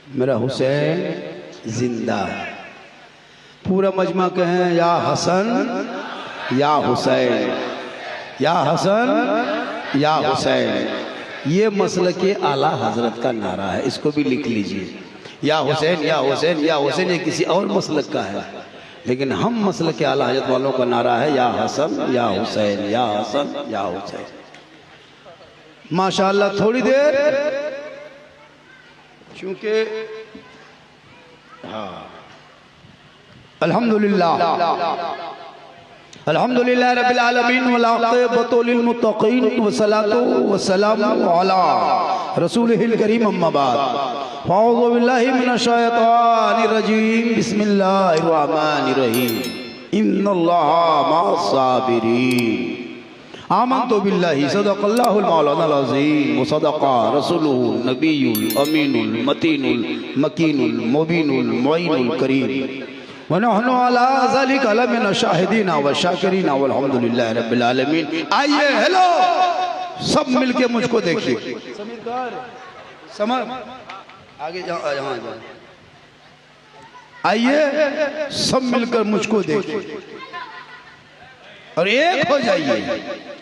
मेरा हुसैन जिंदा है। पूरा मजमा कहें या हसन या हुसैन, या हसन या हुसैन। ये मसल के आला हजरत का नारा है, इसको भी लिख लीजिए। या हुसैन या हुसैन या हुसैन ये किसी और मसलक का है, लेकिन हम मसल के आला हजरत वालों का नारा है या हसन या हुसैन, या हसन या हुसैन। माशाअल्लाह थोड़ी देर, क्योंकि हाँ अल्हम्दुलिल्लाह अल्हम्दुलिल्लाह रब्बिल आलमीन वल आक़िबतु लिल मुत्तक़ीन वस्सलातु वस्सलामु अला रसूलिहिल करीम अम्मा बाद। अऊज़ु बिल्लाहि मिनश शैतानिर रजीम, बिस्मिल्लाहिर रहमानिर रहीम। इन्नल्लाहा मअस साबिरीन। आमन्तु बिल्लाहि सदक़ल्लाहुल मौलानाल अज़ीम व सदक़ा रसूलुहुन नबियुल अमीनुल मतीनुल मकीनुल मुबीनुल मुईनुल करीम व नहनु अला ज़ालिका लमिन शाहिदीन व शाकिरीन वल्हम्दुलिल्लाहि रब्बिल आलमीन। आइए, हेलो, सब मिलके मुझको देखिए। समर आगे यहाँ आइए, सब मिलकर मुझको देखिए और एक हो जाइए।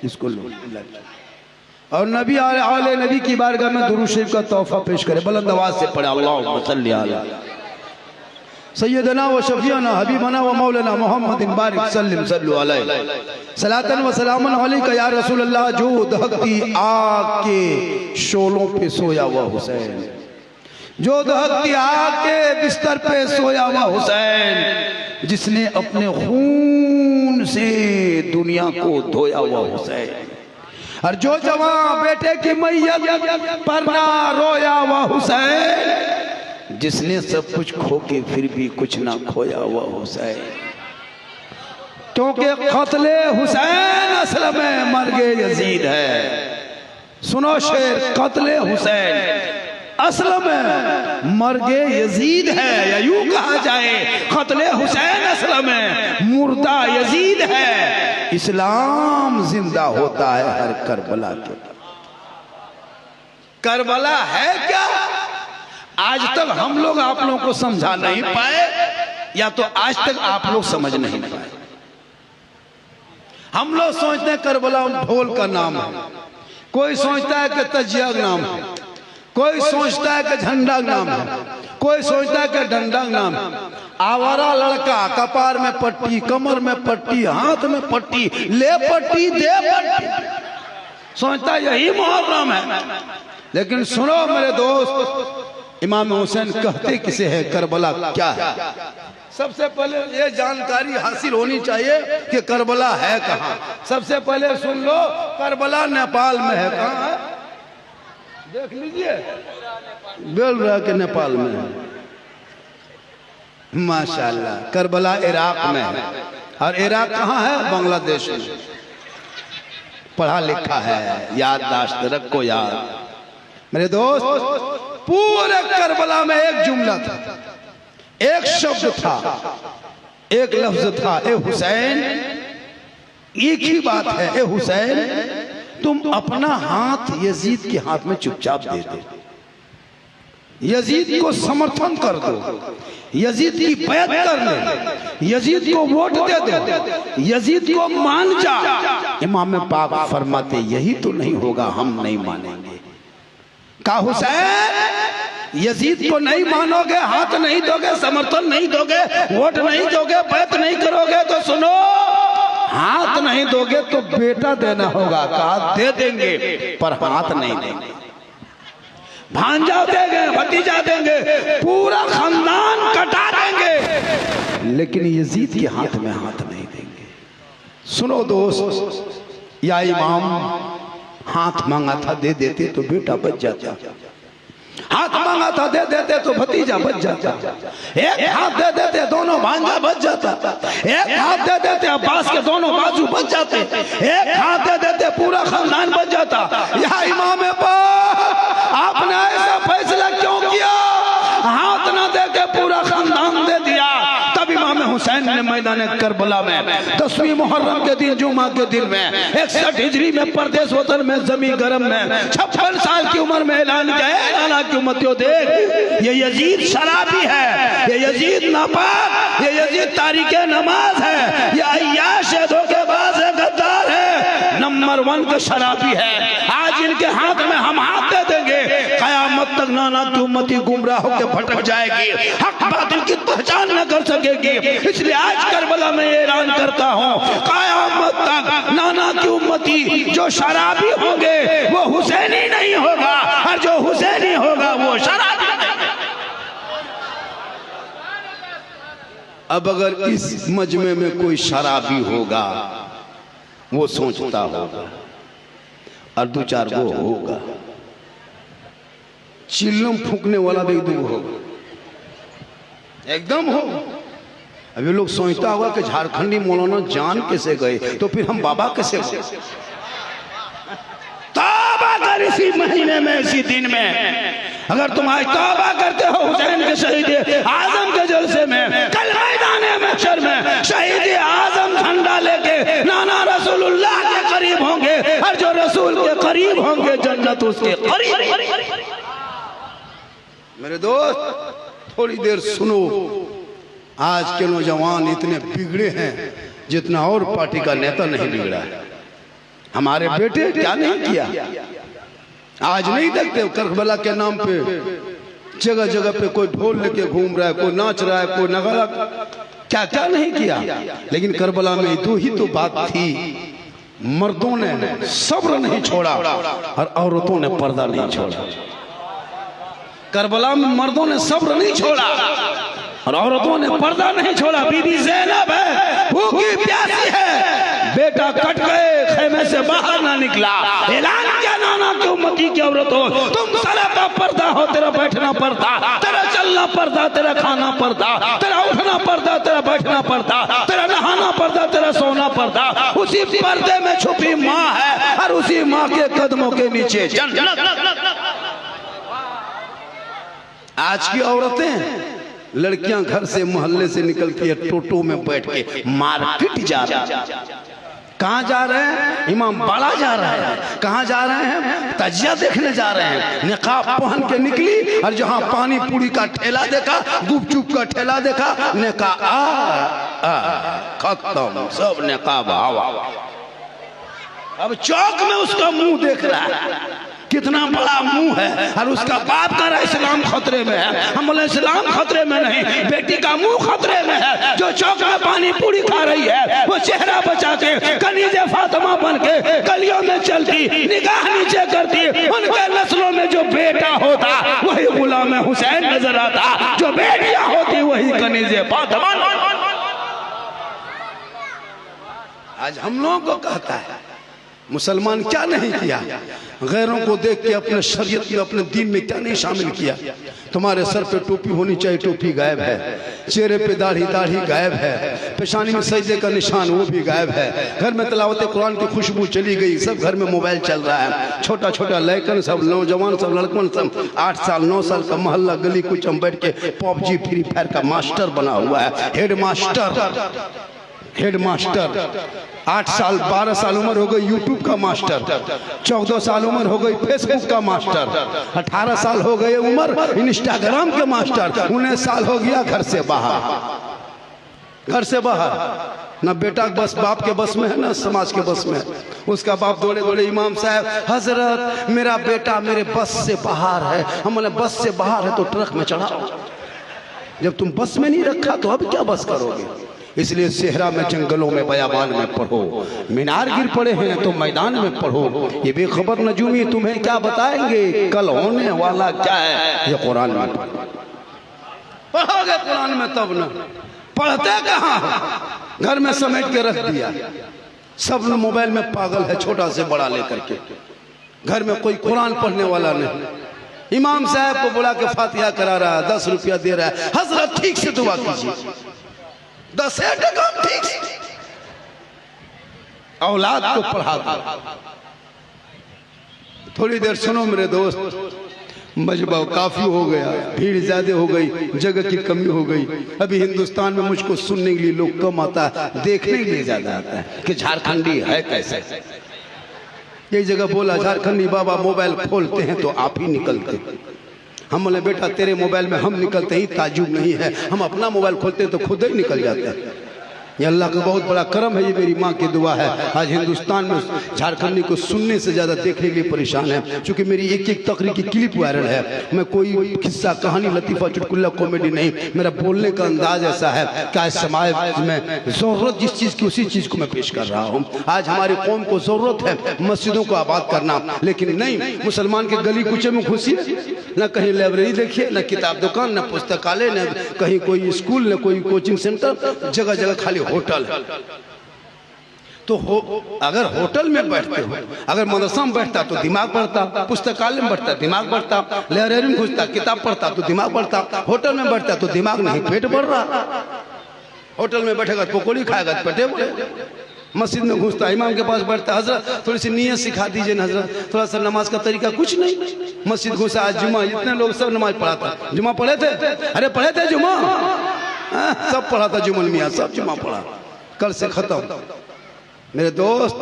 इसको लो और नबी आले नबी की बारगाह में दुरूद शरीफ का तोहफा पेश करें। बुलंद आवाज से पढ़े अल्लाहुम्मा सल्ली अला सय्यदना व शफीअना हबीबना व मौलाना मुहम्मदिन बारिक सल्लिम सल्लु अलैहि सलातन व सलामन अलैका या रसूल अल्लाह। जो दहकती आग के शोलों पे सोया हुआ हुसैन, जो दहकती आग के बिस्तर पे सोया हुआ हुसैन, जिसने अपने खून से दुनिया को धोया हुआ हुसैन, और जो जवान बेटे की मैयत पर ना रोया हुआ हुसैन, जिसने सब कुछ खो के फिर भी कुछ ना खोया हुआ हुसैन। क्योंकि कत्ले हुसैन असल में मर्गे यजीद है। सुनो शेर, कत्ले हुसैन असल में मर्गे यजीद है, या यूं कहा जाए कत्ले हुसैन असल में मुर्दा यजीद है। इस्लाम जिंदा होता है हर करबला के। करबला है क्या? आज तक हम लोग आप लोगों को समझा नहीं पाए, या तो आज तक आप लोग समझ नहीं पाए। हम लोग सोचते हैं करबला ढोल का नाम है, कोई सोचता है कि तजिया नाम है, कोई सोचता है कि झंडा नाम है, कोई सोचता है कि डंडा नाम है। आवारा लड़का कपार में पट्टी, कमर में पट्टी, हाथ में पट्टी, ले पट्टी दे पट्टी, सोचता यही मुहर्रम है। लेकिन सुनो मेरे दोस्त, इमाम हुसैन कहते किसे है, करबला क्या है? सबसे पहले ये जानकारी हासिल होनी चाहिए कि करबला है कहाँ। सबसे पहले सुन लो, करबला नेपाल में है। कहाँ है? देख लीजिए, बोल रहा कि नेपाल में है। माशाल्लाह। करबला इराक में है, और इराक कहाँ है? बांग्लादेश में। पढ़ा लिखा है, याददाश्त रखो याद मेरे दोस्त। पूरे करबला में एक जुमला था, एक शब्द था, एक लफ्ज था, ए हुसैन। एक ही बात है, ए हुसैन, तुम अपना हाथ यजीद के हाथ में चुपचाप दे दो, यजीद को समर्थन कर दो, यजीद की बैत कर ले, यजीद को वोट दे दो, यजीद को मान जा। इमाम पाक फरमाते यही तो नहीं होगा, हम नहीं मानेंगे। का हुसैन, यजीद को नहीं मानोगे, हाथ नहीं दोगे, समर्थन नहीं दोगे, वोट नहीं दोगे, बैत नहीं करोगे, तो सुनो, हाथ नहीं दोगे तो बेटा देना होगा। कहा दे देंगे पर हाथ नहीं देंगे, भांजा देंगे, भतीजा देंगे, पूरा खानदान कटा देंगे, लेकिन यजीद के हाथ में हाथ नहीं देंगे। सुनो दोस्त, या इमाम हाथ मांगा था दे देते तो बेटा बच जाता, हाथ मांगा था दे देते तो भतीजा बच जाता, एक हाथ दे देते दोनों भांजा बच जाता, एक हाथ दे देते अब्बास के दोनों बाजू बच जाते, एक हाथ दे देते पूरा खानदान बच जाता। या इमाम आपने ऐसा फैसला क्यों किया? हाथ ना दे के पूरा खानदान दे दिया। तब इमाम हुसैन ने मैदान करबला में 10वीं मुहर्रम के दिन जुमा के दिन में 61 हिजरी में परदेश वतन में जमी गरम में 56 साल की उम्र में ऐलान किया, अल्लाह की उम्मतियों देख ये यजीद शराबी है, ये यजीद नापाक, ये यजीद तारीके नमाज है, ये अय्याश है, धोखेबाज है, गद्दार है, नंबर 1 का शराबी है। आज इनके हाथ में हम हाथ दे देंगे, कयामत तक नाना की उम्मती गुमराह होकर भटक जाएगी, हक बातिल की पहचान न कर सकेगी। इसलिए आज करबला में ऐलान करता हूँ, कयामत तक नाना की उम्मती जो शराबी होंगे वो हुसैनी नहीं होगा, और जो हुसैनी होगा वो शराबी नहीं। अब अगर इस मजमे में कोई शराबी होगा वो सोचता होगा, और 2-4 गो होगा, चिल्लम फूकने वाला भी 2 होगा, एकदम हो। अभी लोग सोचता होगा कि झारखंडी मौलाना जान कैसे गए, तो फिर हम बाबा कैसे गए? तौबा कर इसी महीने में, इसी दिन में। अगर तुम आज तौबा करते हो हुसैन के शहीद आजम के जलसे में, कल मैदान महशर में शहीद आजम झंडा लेके नाना रसूलुल्लाह के करीब होंगे, और जो रसूल के करीब होंगे जन्नत उसके करीब। मेरे दोस्त थोड़ी देर सुनो, आज के नौजवान इतने बिगड़े हैं जितना और पार्टी का नेता नहीं बिगड़ा है। हमारे बेटे क्या नहीं किया, आज नहीं देखते करबला के नाम पे जगह जगह पे कोई ढोल लेके घूम रहा है, कोई नाच रहा है, कोई नगारा, क्या क्या नहीं किया। लेकिन करबला में 2 ही तो बात थी, मर्दों ने सब्र नहीं छोड़ा और औरतों ने पर्दा नहीं छोड़ा। करबला में मर्दों ने सब्र नहीं छोड़ा और औरतों ने पर्दा नहीं छोड़ा। बीबी ज़ैनब है, भूखी प्यासी है, बेटा कट गए, खेमे से बाहर ना निकला, ऐलान किया नाना की उम्मती की औरतों, तुम सलाह का पर्दा हो, तेरा बैठना पर्दा, तेरा चलना पर्दा, तेरा खाना पर्दा, तेरा उठना पर्दा, तेरा बैठना पर्दा, तेरा नहाना पर्दा, तेरा सोना पर्दा। उसी पर्दे में छुपी माँ है और उसी माँ के कदमों के नीचे जन्नत। आज की औरतें, लड़कियां घर से मोहल्ले से निकलती है, टोटो में बैठ के मार्केट जा रही है। कहाँ जा रहे हैं? इमाम बाड़ा जा रहा है। कहाँ जा रहे हैं? तजिया देखने जा रहे हैं। निकाब पहन के निकली और जहाँ पानी पूरी का ठेला देखा, गुपचुप का ठेला देखा, निकाब खत्म, सब निकाब हवा। अब चौक में उसका मुंह देख रहा है, कितना बड़ा मुंह है, और उसका बाप का रहा इस्लाम खतरे में है। हम बोले इस्लाम खतरे में नहीं, बेटी का मुंह खतरे में है। जो चौक में पानी पूरी खा रही है वो चेहरा बचा के कनीजे फातिमा बन के गलियों में चलती, निगाह नीचे करती, उनके नस्लों में जो बेटा होता वही गुलाम हुसैन नजर आता, जो बेटियां होती वही कनीजे फातिमा। आज हम लोगों को कहता है मुसलमान क्या नहीं किया, गैरों को देख के अपने शरीयत में, अपने दीन में क्या नहीं शामिल किया। तुम्हारे सर पे टोपी होनी चाहिए, टोपी गायब है। चेहरे पे दाढ़ी, दाढ़ी गायब है। पेशानी में सजदे का निशान, वो भी गायब है। घर में तिलावत कुरान की खुशबू चली गई, सब घर में मोबाइल चल रहा है। छोटा छोटा लड़कन, सब नौजवान, सब लड़कन, सब 8 साल 9 साल का मोहल्ला गली कुछ हम बैठ के PUBG फ्री फायर का मास्टर बना हुआ है। हेड मास्टर 8 साल 12 साल उम्र हो गई यूट्यूब का मास्टर, 14 साल उम्र हो गई फेसबुक का मास्टर, 18 साल हो गए उम्र इंस्टाग्राम के मास्टर, 19 साल हो गया घर से बाहर। ना बेटा बस बाप के बस में है, ना समाज के बस में। उसका बाप दौड़े दौड़े इमाम साहब, हजरत मेरा बेटा मेरे बस से बाहर है। हम बोले बस से बाहर है तो ट्रक में चढ़ाओ। जब तुम बस में नहीं रखा तो अब क्या बस करोगे? इसलिए सेहरा में, जंगलों में, बयाबान में पढ़ो। मीनार गिर पड़े हैं तो मैदान में पढ़ो। ये बेखबर नजूमी तुम्हें क्या बताएंगे कल होने वाला क्या है, ये कुरान में पढ़ोगे। कुरान में तब न पढ़ते कहाँ, घर में समेट के रख दिया। सब मोबाइल में पागल है, छोटा से बड़ा लेकर के। घर में कोई कुरान पढ़ने वाला नहीं। इमाम साहब को बुला के फातिहा करा रहा है, 10 रुपया दे रहा है। हजरत ठीक से दुआ कीजिए, 10 टका ठीक से। औलाद को पढ़ा दो। थोड़ी देर सुनो मेरे दोस्त, मजबा काफी हो गया, भीड़ ज्यादा हो गई, जगह की कमी हो गई। अभी हिंदुस्तान में मुझको सुनने के लिए लोग कम आता है, देखने के लिए ज्यादा आता है कि झारखंडी है कैसे। यही जगह बोला झारखंडी बाबा मोबाइल खोलते हैं तो आप ही निकलते। हम बोले बेटा तेरे मोबाइल में हम निकलते ही ताजुब नहीं है, हम अपना मोबाइल खोलते हैं तो खुद ही निकल जाते हैं। ये अल्लाह का बहुत बड़ा करम है, ये मेरी माँ की दुआ है। आज हिंदुस्तान में झारखंडी को सुनने से ज़्यादा देखने के लिए परेशान है, क्योंकि मेरी एक एक तकरीर की क्लिप वायरल है। मैं कोई किस्सा कहानी लतीफ़ा चुटकुल्ला कॉमेडी नहीं, मेरा बोलने का अंदाज ऐसा है कि समाज में ज़रूरत जिस चीज़ की उसी चीज़ को मैं पेश कर रहा हूँ। आज हमारी कौम को ज़रूरत है मस्जिदों को आबाद करना, लेकिन नहीं, मुसलमान के गली कुचे में घुसिए, न कहीं लाइब्रेरी देखिए, न किताब दुकान, न पुस्तकालय, न कहीं कोई स्कूल, न कोई कोचिंग सेंटर, जगह जगह खाली होटल। तो अगर होटल में बैठते हो, अगर मदरसा में बैठता तो दिमाग बढ़ता, पुस्तकालय में बैठता दिमाग बढ़ता, लाइब्रेरी में घुसता किताब पढ़ता तो दिमाग बढ़ता, होटल में बैठता तो दिमाग नहीं पेट बढ़ रहा। होटल में बैठेगा तो पकौड़ी खाएगा तो पेटे बढ़े। मस्जिद में घुसता, इमाम के पास बैठता, हजरत थोड़ी सी नीयत सिखा दीजिए ना हजरत, थोड़ा सा नमाज का तरीका, कुछ नहीं। मस्जिद घुसा, आज जुमा, इतने लोग सब नमाज पढ़ाता, जुमा पढ़े थे, अरे पढ़े थे जुमा, सब पढ़ा था जुमन मियाँ, सब जुमा पढ़ा, कल से खत्म। मेरे दोस्त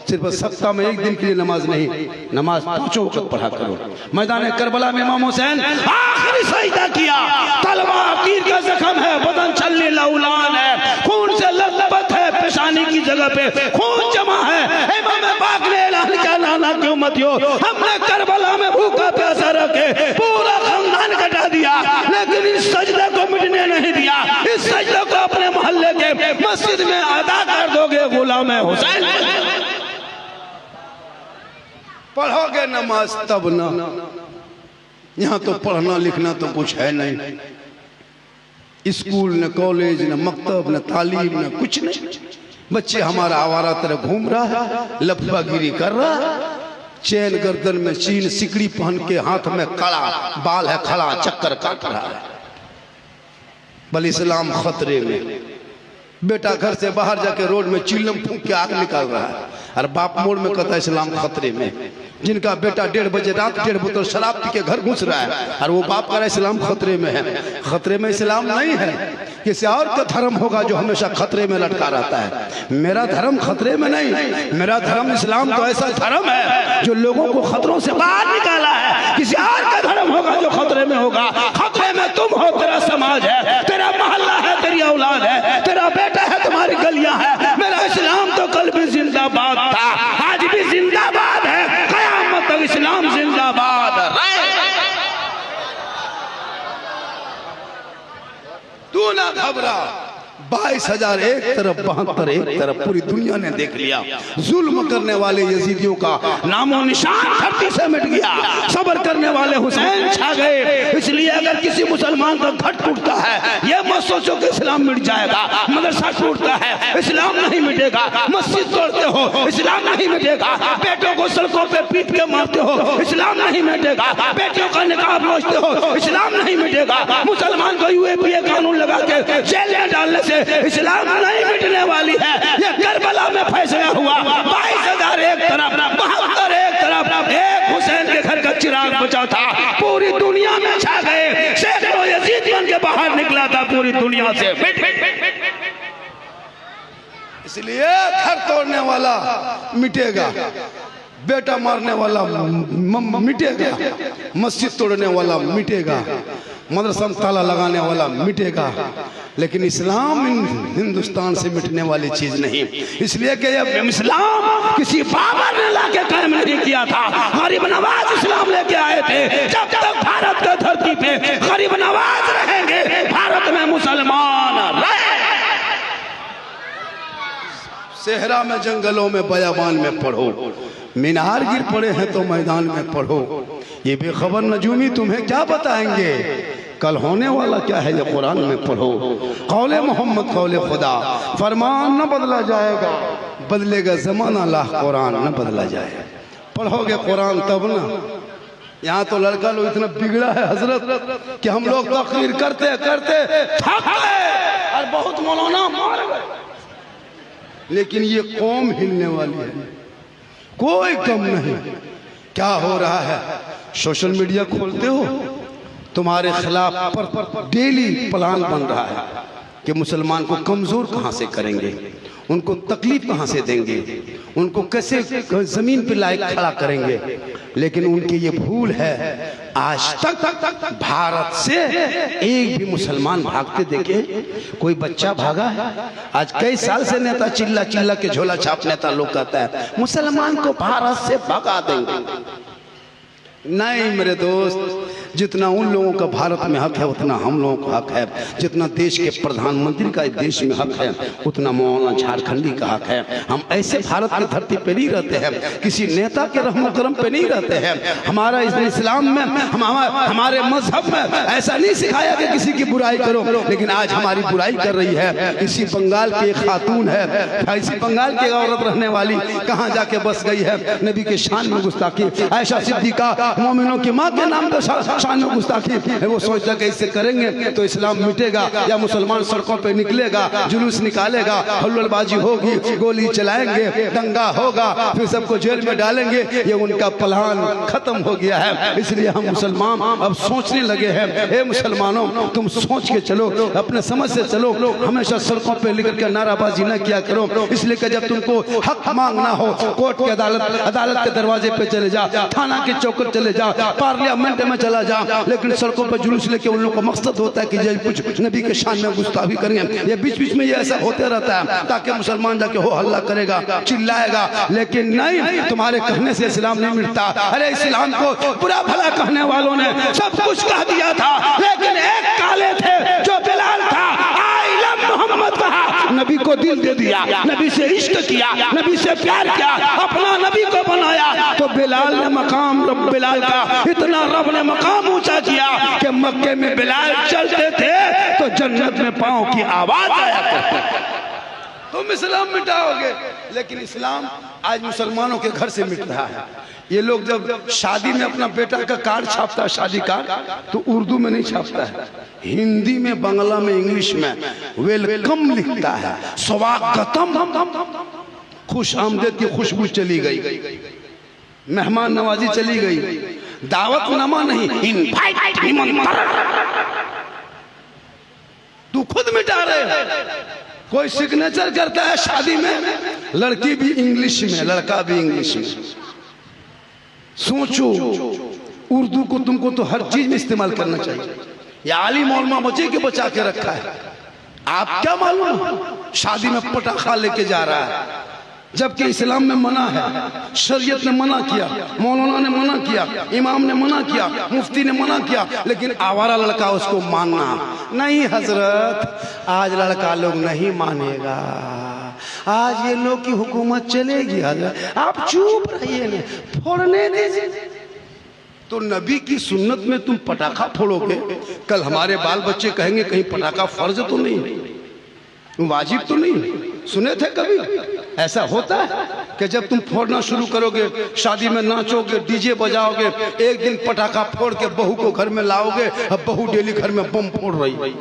सिर्फ सप्ताह में एक दिन के लिए नमाज नहीं, नमाज पांचों वक्त पढ़ा करो। मैदान करबला में इमाम हुसैन आखिरी सजदा किया, तलवार तीर का जख्म है, बदन छलनी लौलान है, खून से लथपथ है, पेशानी की जगह पे खून जमा है। इमाम पाक ने ऐलान किया, नाना की उम्मतियों, हमने करबला में भूखा प्यासा रखे पूरा खानदान कटा दिया, लेकिन इस सजदे को मिटने नहीं दिया। इस सजदे को अपने मोहल्ले के मस्जिद में अदा कर दोगे गुलाम हुसैन। पढ़ोगे नमाज तब ना, यहाँ तो पढ़ना लिखना तो कुछ है नहीं, स्कूल न कॉलेज न मकतब न तालीम न कुछ नहीं। बच्चे हमारा आवारा तरह घूम रहा है, लफागिरी कर रहा है, चैन गर्दन में चीन सिकड़ी पहन के हाथ में कड़ा, बाल है खड़ा, चक्कर काट रहा है। बल इस्लाम खतरे में। बेटा घर से बाहर जाके रोड में चिल्लम फूंक के आग निकाल रहा है, और बाप मोड़ में कहता है इस्लाम खतरे में। जिनका बेटा 1:30 बजे रात 1.5 बोतल शराब पी के घर घुस रहा है, और वो बाप कह रहा है इस्लाम खतरे में है। खतरे में इस्लाम नहीं है, किसी और का धर्म होगा जो हमेशा खतरे में लटका रहता है। मेरा धर्म खतरे में नहीं, मेरा धर्म इस्लाम तो ऐसा धर्म है जो लोगों को खतरों से बाहर निकाला है। किसी और का धर्म होगा जो खतरे में होगा। खतरे में तुम हो, तेरा समाज है, तेरा मोहल्ला है, तेरी औलाद है, तेरा बेटा है, तुम्हारी गलियां है। मेरा इस्लाम तो कल भी जिंदाबाद था, आज भी जिंदाबाद है, कयामत तक इस्लाम जिंदाबाद रहे। तू ना घबरा। 22,000 एक तरफ, 72 एक तरफ, पूरी दुनिया ने देख लिया। जुल्म करने वाले यजीदियों का नामो निशान धरती से मिट गया, सब्र करने वाले हुसैन छा गए। इसलिए अगर किसी मुसलमान का घट टूटता है, ये मत सोचो कि इस्लाम मिट जाएगा। मदरसा टूटता है, इस्लाम नहीं मिटेगा। मस्जिद तोड़ते हो, इस्लाम नहीं मिटेगा। बेटों को सड़कों पे पीट के मारते हो, इस्लाम नहीं मिटेगा। बेटियों का निकाब नोचते हो, इस्लाम नहीं मिटेगा। मुसलमान को यूएपीए कानून लगा के जेल में डालने से इस्लाम नहीं मिटने वाली है। ये करबला में फैसला हुआ। 22,000 एक तरफ, 72 एक तरफ, एक हुसैन के घर का चिराग बचा था, पूरी दुनिया में छा गए। सैकड़ों यजीद बन के बाहर निकला था पूरी दुनिया से। इसलिए घर तोड़ने वाला मिटेगा, बेटा मारने वाला मिटेगा, मस्जिद तोड़ने वाला मिटेगा, मदरसा में ताला लगाने वाला मिटेगा, लेकिन इस्लाम हिंदुस्तान से मिटने वाली चीज नहीं। इसलिए कि ये इस्लाम किसी बाबर ने लाके कायम नहीं किया था, गरीब नवाज इस्लाम लेके आए थे। जब तक भारत की धरती पे गरीब नवाज रहेंगे, भारत में मुसलमान रहे। सेहरा में, जंगलों में, बयाबान में पढ़ो, मीनार गिर पड़े हैं तो मैदान में पढ़ो। ये बेखबर नजूमी तुम्हें क्या बताएंगे, कल होने वाला क्या है ये कुरान में पढ़ो। कौले मोहम्मद कौले खुदा, फरमान न बदला जाएगा, बदलेगा जमाना ला, कुरान न बदला जाएगा। पढ़ोगे कुरान तब ना। यहाँ तो लड़का लोग इतना बिगड़ा है हजरत कि हम लोग तकरीर करते करते थक गए और बहुत मौलाना मार गए, लेकिन ये कौम हिलने वाली है, कोई कम नहीं। क्या हो रहा है? सोशल मीडिया खोलते हो, तुम्हारे खिलाफ पर डेली प्लान बन रहा है कि मुसलमान को कमजोर कहां से करेंगे, उनको तकलीफ कहां से देंगे, उनको कैसे जमीन पे लायक खड़ा करेंगे। लेकिन उनकी ये भूल है, आज तक भारत से एक भी मुसलमान भागते देखे? कोई बच्चा भागा है? आज कई साल से नेता चिल्ला चिल्ला के झोला छाप नेता लोग कहता है मुसलमान को भारत से भगा देंगे। नहीं मेरे दोस्त, जितना उन लोगों का भारत में हक है उतना हम लोगों का हक है। जितना देश के प्रधानमंत्री का देश में हक है उतना मौलाना झारखंडी का हक है। हम ऐसे भारत की धरती पे नहीं रहते हैं, किसी नेता के रहमो करम पे नहीं रहते हैं। हमारा इस्लाम में हमारे मजहब में ऐसा नहीं सिखाया कि किसी की बुराई करो, लेकिन आज हमारी बुराई कर रही है। इसी बंगाल की एक खातून है, इसी बंगाल की औरत रहने वाली कहाँ जाके बस गई है, नबी के शान में गुस्ताखी। आयशा सिद्दीका मोमिनों की माँ के नाम पर शान में गुस्ताखी है। वो सोचता कि इससे करेंगे तो इस्लाम मिटेगा या मुसलमान सड़कों पे निकलेगा, जुलूस निकालेगा, हुल्लड़बाजी होगी, गोली चलाएंगे, दंगा होगा, फिर सबको जेल में डालेंगे। ये उनका प्लान खत्म हो गया है। इसलिए हम मुसलमान अब सोचने लगे हैं, हे मुसलमानों तुम सोच के चलो, अपने समझ से चलो, हमेशा सड़कों पे लेकर के नाराबाजी न किया करो। इसलिए कि जब तुमको हक मांगना हो, कोर्ट के अदालत के दरवाजे पे चले जा, थाना के चौक चले जा, पार्लियामेंट में चला जा, लेकिन सड़कों पर जुलूस लेके उन लोगों का मकसद होता है कि जब कुछ नबी के शान में गुस्ताखी करेंगे। ये बीच बीच में ये ऐसा होते रहता है ताकि मुसलमान जाके हो हल्ला करेगा, चिल्लाएगा। लेकिन नहीं, तुम्हारे कहने से इस्लाम नहीं मिटता। अरे इस्लाम को बुरा भला कहने वालों ने सब कुछ कह दिया था, लेकिन एक काले थे जो बिलाल था, आई लव मोहम्मद कहा, नबी को दिल दे दिया, नबी से इश्क किया, नबी से प्यार किया, अपना नबी को बनाया। तो बिलाल ने मकाम बिलाल का इतना रब ने मकाम ऊंचा किया कि मक्के में बिलाल चलते थे तो जन्नत में पांव की आवाज आया करती। तुम इस्लाम मिटाओगे, लेकिन इस्लाम आज मुसलमानों के घर से मिट रहा है। ये लोग जब शादी में अपना बेटा का कार्ड छापता है, शादी कार्ड, तो उर्दू में नहीं छापता है, हिंदी में, बांग्ला में, इंग्लिश में वेलकम लिखता है, स्वागतम, खुश आमदेद की खुशबू चली गई, मेहमान नवाजी चली गई, दावतनामा नहीं, इनवाइट, निमंत्रण। तू खुद मिटा रहे। कोई सिग्नेचर करता है शादी में, लड़की भी इंग्लिश में, लड़का भी इंग्लिश में। सोचो, उर्दू को तुमको तो हर चीज में इस्तेमाल करना चाहिए। या आलिम मौलमा बचे के बचा के रखा है, आप क्या मालूम शादी में पटाखा लेके जा रहा है, जबकि इस्लाम में मना है, शरीयत ने मना किया, मौलाना ने मना किया, इमाम ने मना किया, मुफ्ती ने मना किया, लेकिन आवारा लड़का उसको मानना नहीं। हजरत आज लड़का लोग नहीं मानेगा, आज ये लोग की हुकूमत चलेगी। हजरत आप चुप रहिए, ना फोड़ने दीजिए। तो नबी की सुन्नत में तुम पटाखा फोड़ोगे, कल हमारे बाल बच्चे कहेंगे कहीं पटाखा फर्ज तो नहीं, वाजिब तो नहीं। सुने थे कभी ऐसा होता है कि जब तुम फोड़ना शुरू करोगे, शादी में नाचोगे, डीजे बजाओगे, एक दिन पटाखा फोड़ के बहू को घर में लाओगे, अब बहू डेली घर में बम फोड़ रही।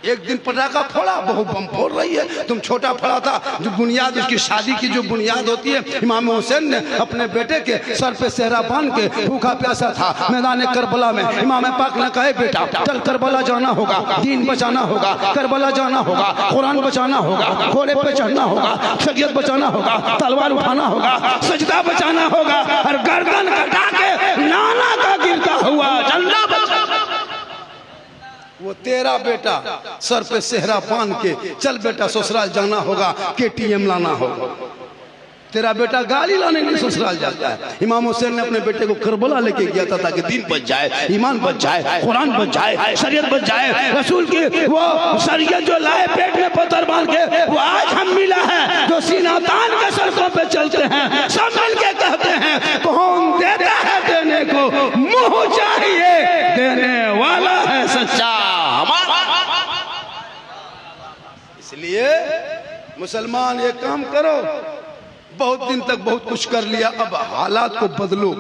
एक दिन पटाखा फोड़ा, बहू बम फोड़ रही है। तुम छोटा फोड़ा था, जो बुनियाद उसकी शादी की जो बुनियाद होती है, इमाम हुसैन ने अपने बेटे के सर पे सेहरा बांध के भूखा प्यासा था मैदान करबला में, इमाम पाक ने कहा बेटा चल करबला जाना होगा, दीन बचाना होगा, करबला जाना होगा, कुरान बचाना होगा, घोड़े पे चढ़ना होगा, शरीयत बचाना होगा, तलवार उठाना होगा, सजदा बचाना होगा, और गर्दन कटा के नाना का गिरता हुआ झंडा बचा। वो तेरा बेटा सर पे सेहरा बांध के चल बेटा ससुराल जाना होगा, KTM लाना होगा। तेरा बेटा गाड़ी लाने के लिए ससुराल जाता है। इमाम हुसैन ने अपने बेटे को करबला लेके गया था ताकि दीन बच जाए, ईमान बच जाए, कुरान बच जाए, शरीयत बच जाए। रसूल की वो शरीयत जो लाए पेट में पत्थर बांध के, वो आज हम मिला है जो सीना तान के सड़कों पे चलते हैं, सब मिल के कहते हैं कौन देता है देने को, मुंह चाहिए देने वाला है सच्चा हमारा। इसलिए मुसलमान ये काम करो, बहुत दिन तक बहुत कुछ कर लिया, अब हालात को बदलो।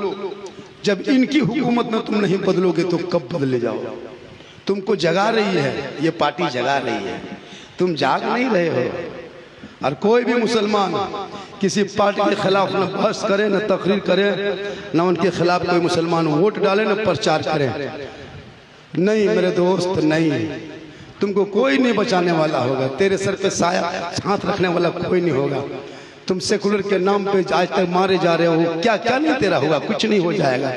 जब इनकी हुकूमत में तुम नहीं बदलोगे तो कब बदले जाओ। तुमको जगा रही है ये पार्टी, जगा रही है, तुम जाग नहीं रहे हो। और कोई भी मुसलमान किसी पार्टी के खिलाफ न बहस करे, न तकरीर करे, न उनके खिलाफ कोई मुसलमान वोट डाले, न प्रचार करे। नहीं मेरे दोस्त, नहीं, तुमको कोई नहीं बचाने वाला होगा। तेरे सर पे साया हाथ रखने वाला कोई नहीं होगा। तुम सेकुलर के नाम पे आज तक मारे जा रहे हो, क्या क्या नहीं तेरा होगा, कुछ नहीं हो जाएगा।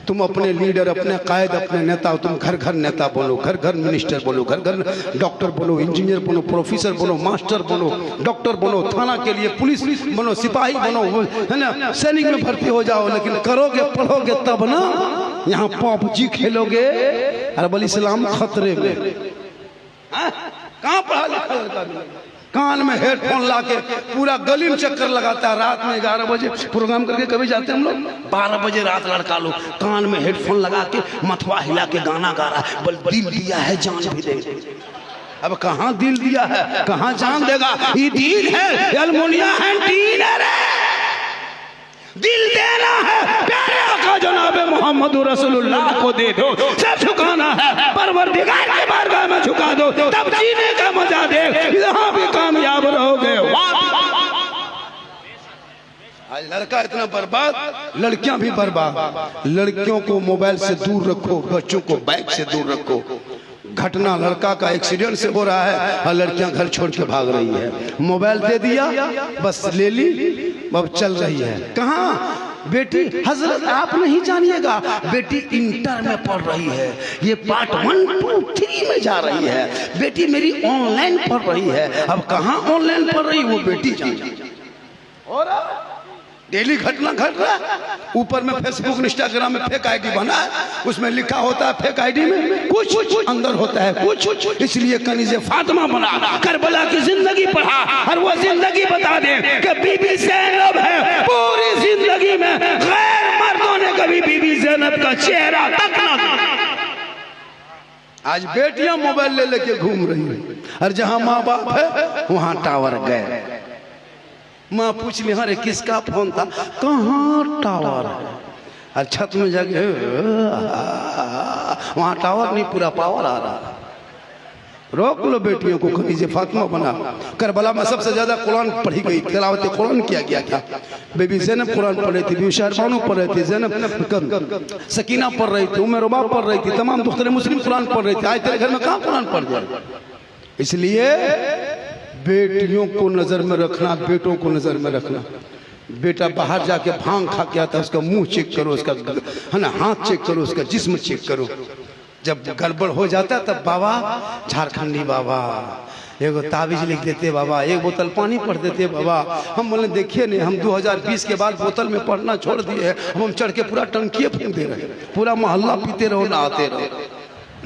तुम अपने लीडर, अपने कायद, अपने नेता, तुम घर घर नेता बोलो, घर घर मिनिस्टर बोलो, घर घर डॉक्टर बोलो, इंजीनियर बोलो, प्रोफेसर बोलो, मास्टर बोलो, डॉक्टर बोलो, थाना के लिए पुलिस बनो, सिपाही बनो, है ना, सैनिक में भर्ती हो जाओ। लेकिन करोगे, पढ़ोगे तब ना। यहाँ पबजी खेलोगे, अरबल इस्लाम खतरे में। कहाँ पढ़ा लिखा लड़का कान में हेडफोन लाके पूरा गली में चक्कर लगाता है। रात में 11 बजे प्रोग्राम करके कभी जाते हैं हम लोग, 12 बजे रात लड़का लोग कान में हेडफोन लगा के मथवा हिला के गाना गा रहा है, बोल दिल दिया है जान भी दे। अब कहाँ दिल दिया है, कहाँ जान देगा? ये दिल है अल्मुनिया है, टीन है रे। दिल देना है प्यारे आका जनाबे मोहम्मद रसूलुल्लाह को दे दो। सब झुकाना है परवरदिगार के बारगाह में झुका दो, तब जीने का मजा दे, यहाँ भी कामयाब रहोगे। आज लड़का इतना बर्बाद, लड़कियां भी बर्बाद। लड़कियों को मोबाइल से दूर रखो, बच्चों को बाइक से दूर रखो। घटना लड़का का एक्सीडेंट से हो रहा है और लड़कियां घर छोड़ के भाग रही है। मोबाइल दे दिया, बस ले ली, अब चल रही है। कहाँ बेटी? हजरत आप नहीं जानिएगा, बेटी इंटर में पढ़ रही है, ये पार्ट 1, 2, 3 में जा रही है। बेटी मेरी ऑनलाइन पढ़ रही है। अब कहाँ ऑनलाइन पढ़ रही वो बेटी जानी। और डेली घटना घट रहा है। ऊपर में फेसबुक इंस्टाग्राम में फेक आईडी बना है, उसमें लिखा होता है फेक आईडी में कुछ अंदर होता है कुछ। इसलिए कनीज़े फातिमा बना, करबला की जिंदगी पढ़ा और वो जिंदगी बता दे कि बीबी ज़ैनब है। पूरी जिंदगी में गैर मर्दों ने कभी बीबी ज़ैनब का चेहरा तक ना देखा। आज बेटियां मोबाइल ले लेके घूम रही है, और जहां माँ बाप है वहां टावर गए। माँ पूछ ली, अरे किसका फोन था? कहाँ टावर है? और छत में जाके वहाँ टावर नहीं, पूरा पावर आ रहा। रोक लो बेटियों को, कनीज़े फातिमा बना। करबला में सबसे ज्यादा कुरान पढ़ी गई, तिलावत कुरान किया गया था। बेबी ज़ैनब कुरान पढ़ रही थी, बीबी शहरबानो पढ़ रही थी, ज़ैनब सकीना पढ़ रही थी, उम्मे रुबा पढ़ रही थी, तमाम दुख्तरे मुस्लिम कुरान पढ़ रही थी। आज तेरे घर में कहाँ कुरान पढ़ जाए? इसलिए बेटियों को नजर में रखना, बेटों को नजर में रखना। बेटा बाहर जाके भांग खा के आता है, उसका मुंह चेक करो, उसका है ना हाथ चेक करो, उसका जिस्म चेक करो। जब गड़बड़ हो जाता है तब बाबा झारखंडी बाबा एगो ताबीज लिख देते, बाबा एक बोतल पानी पढ़ देते बाबा। हम बोले देखिए नहीं, हम 2020 के बाद बोतल में पढ़ना छोड़ दिए हैं। हम चढ़ के पूरा टंकिए फूंक दे रहे, पूरा मोहल्ला पीते रहो, नहाते रहो।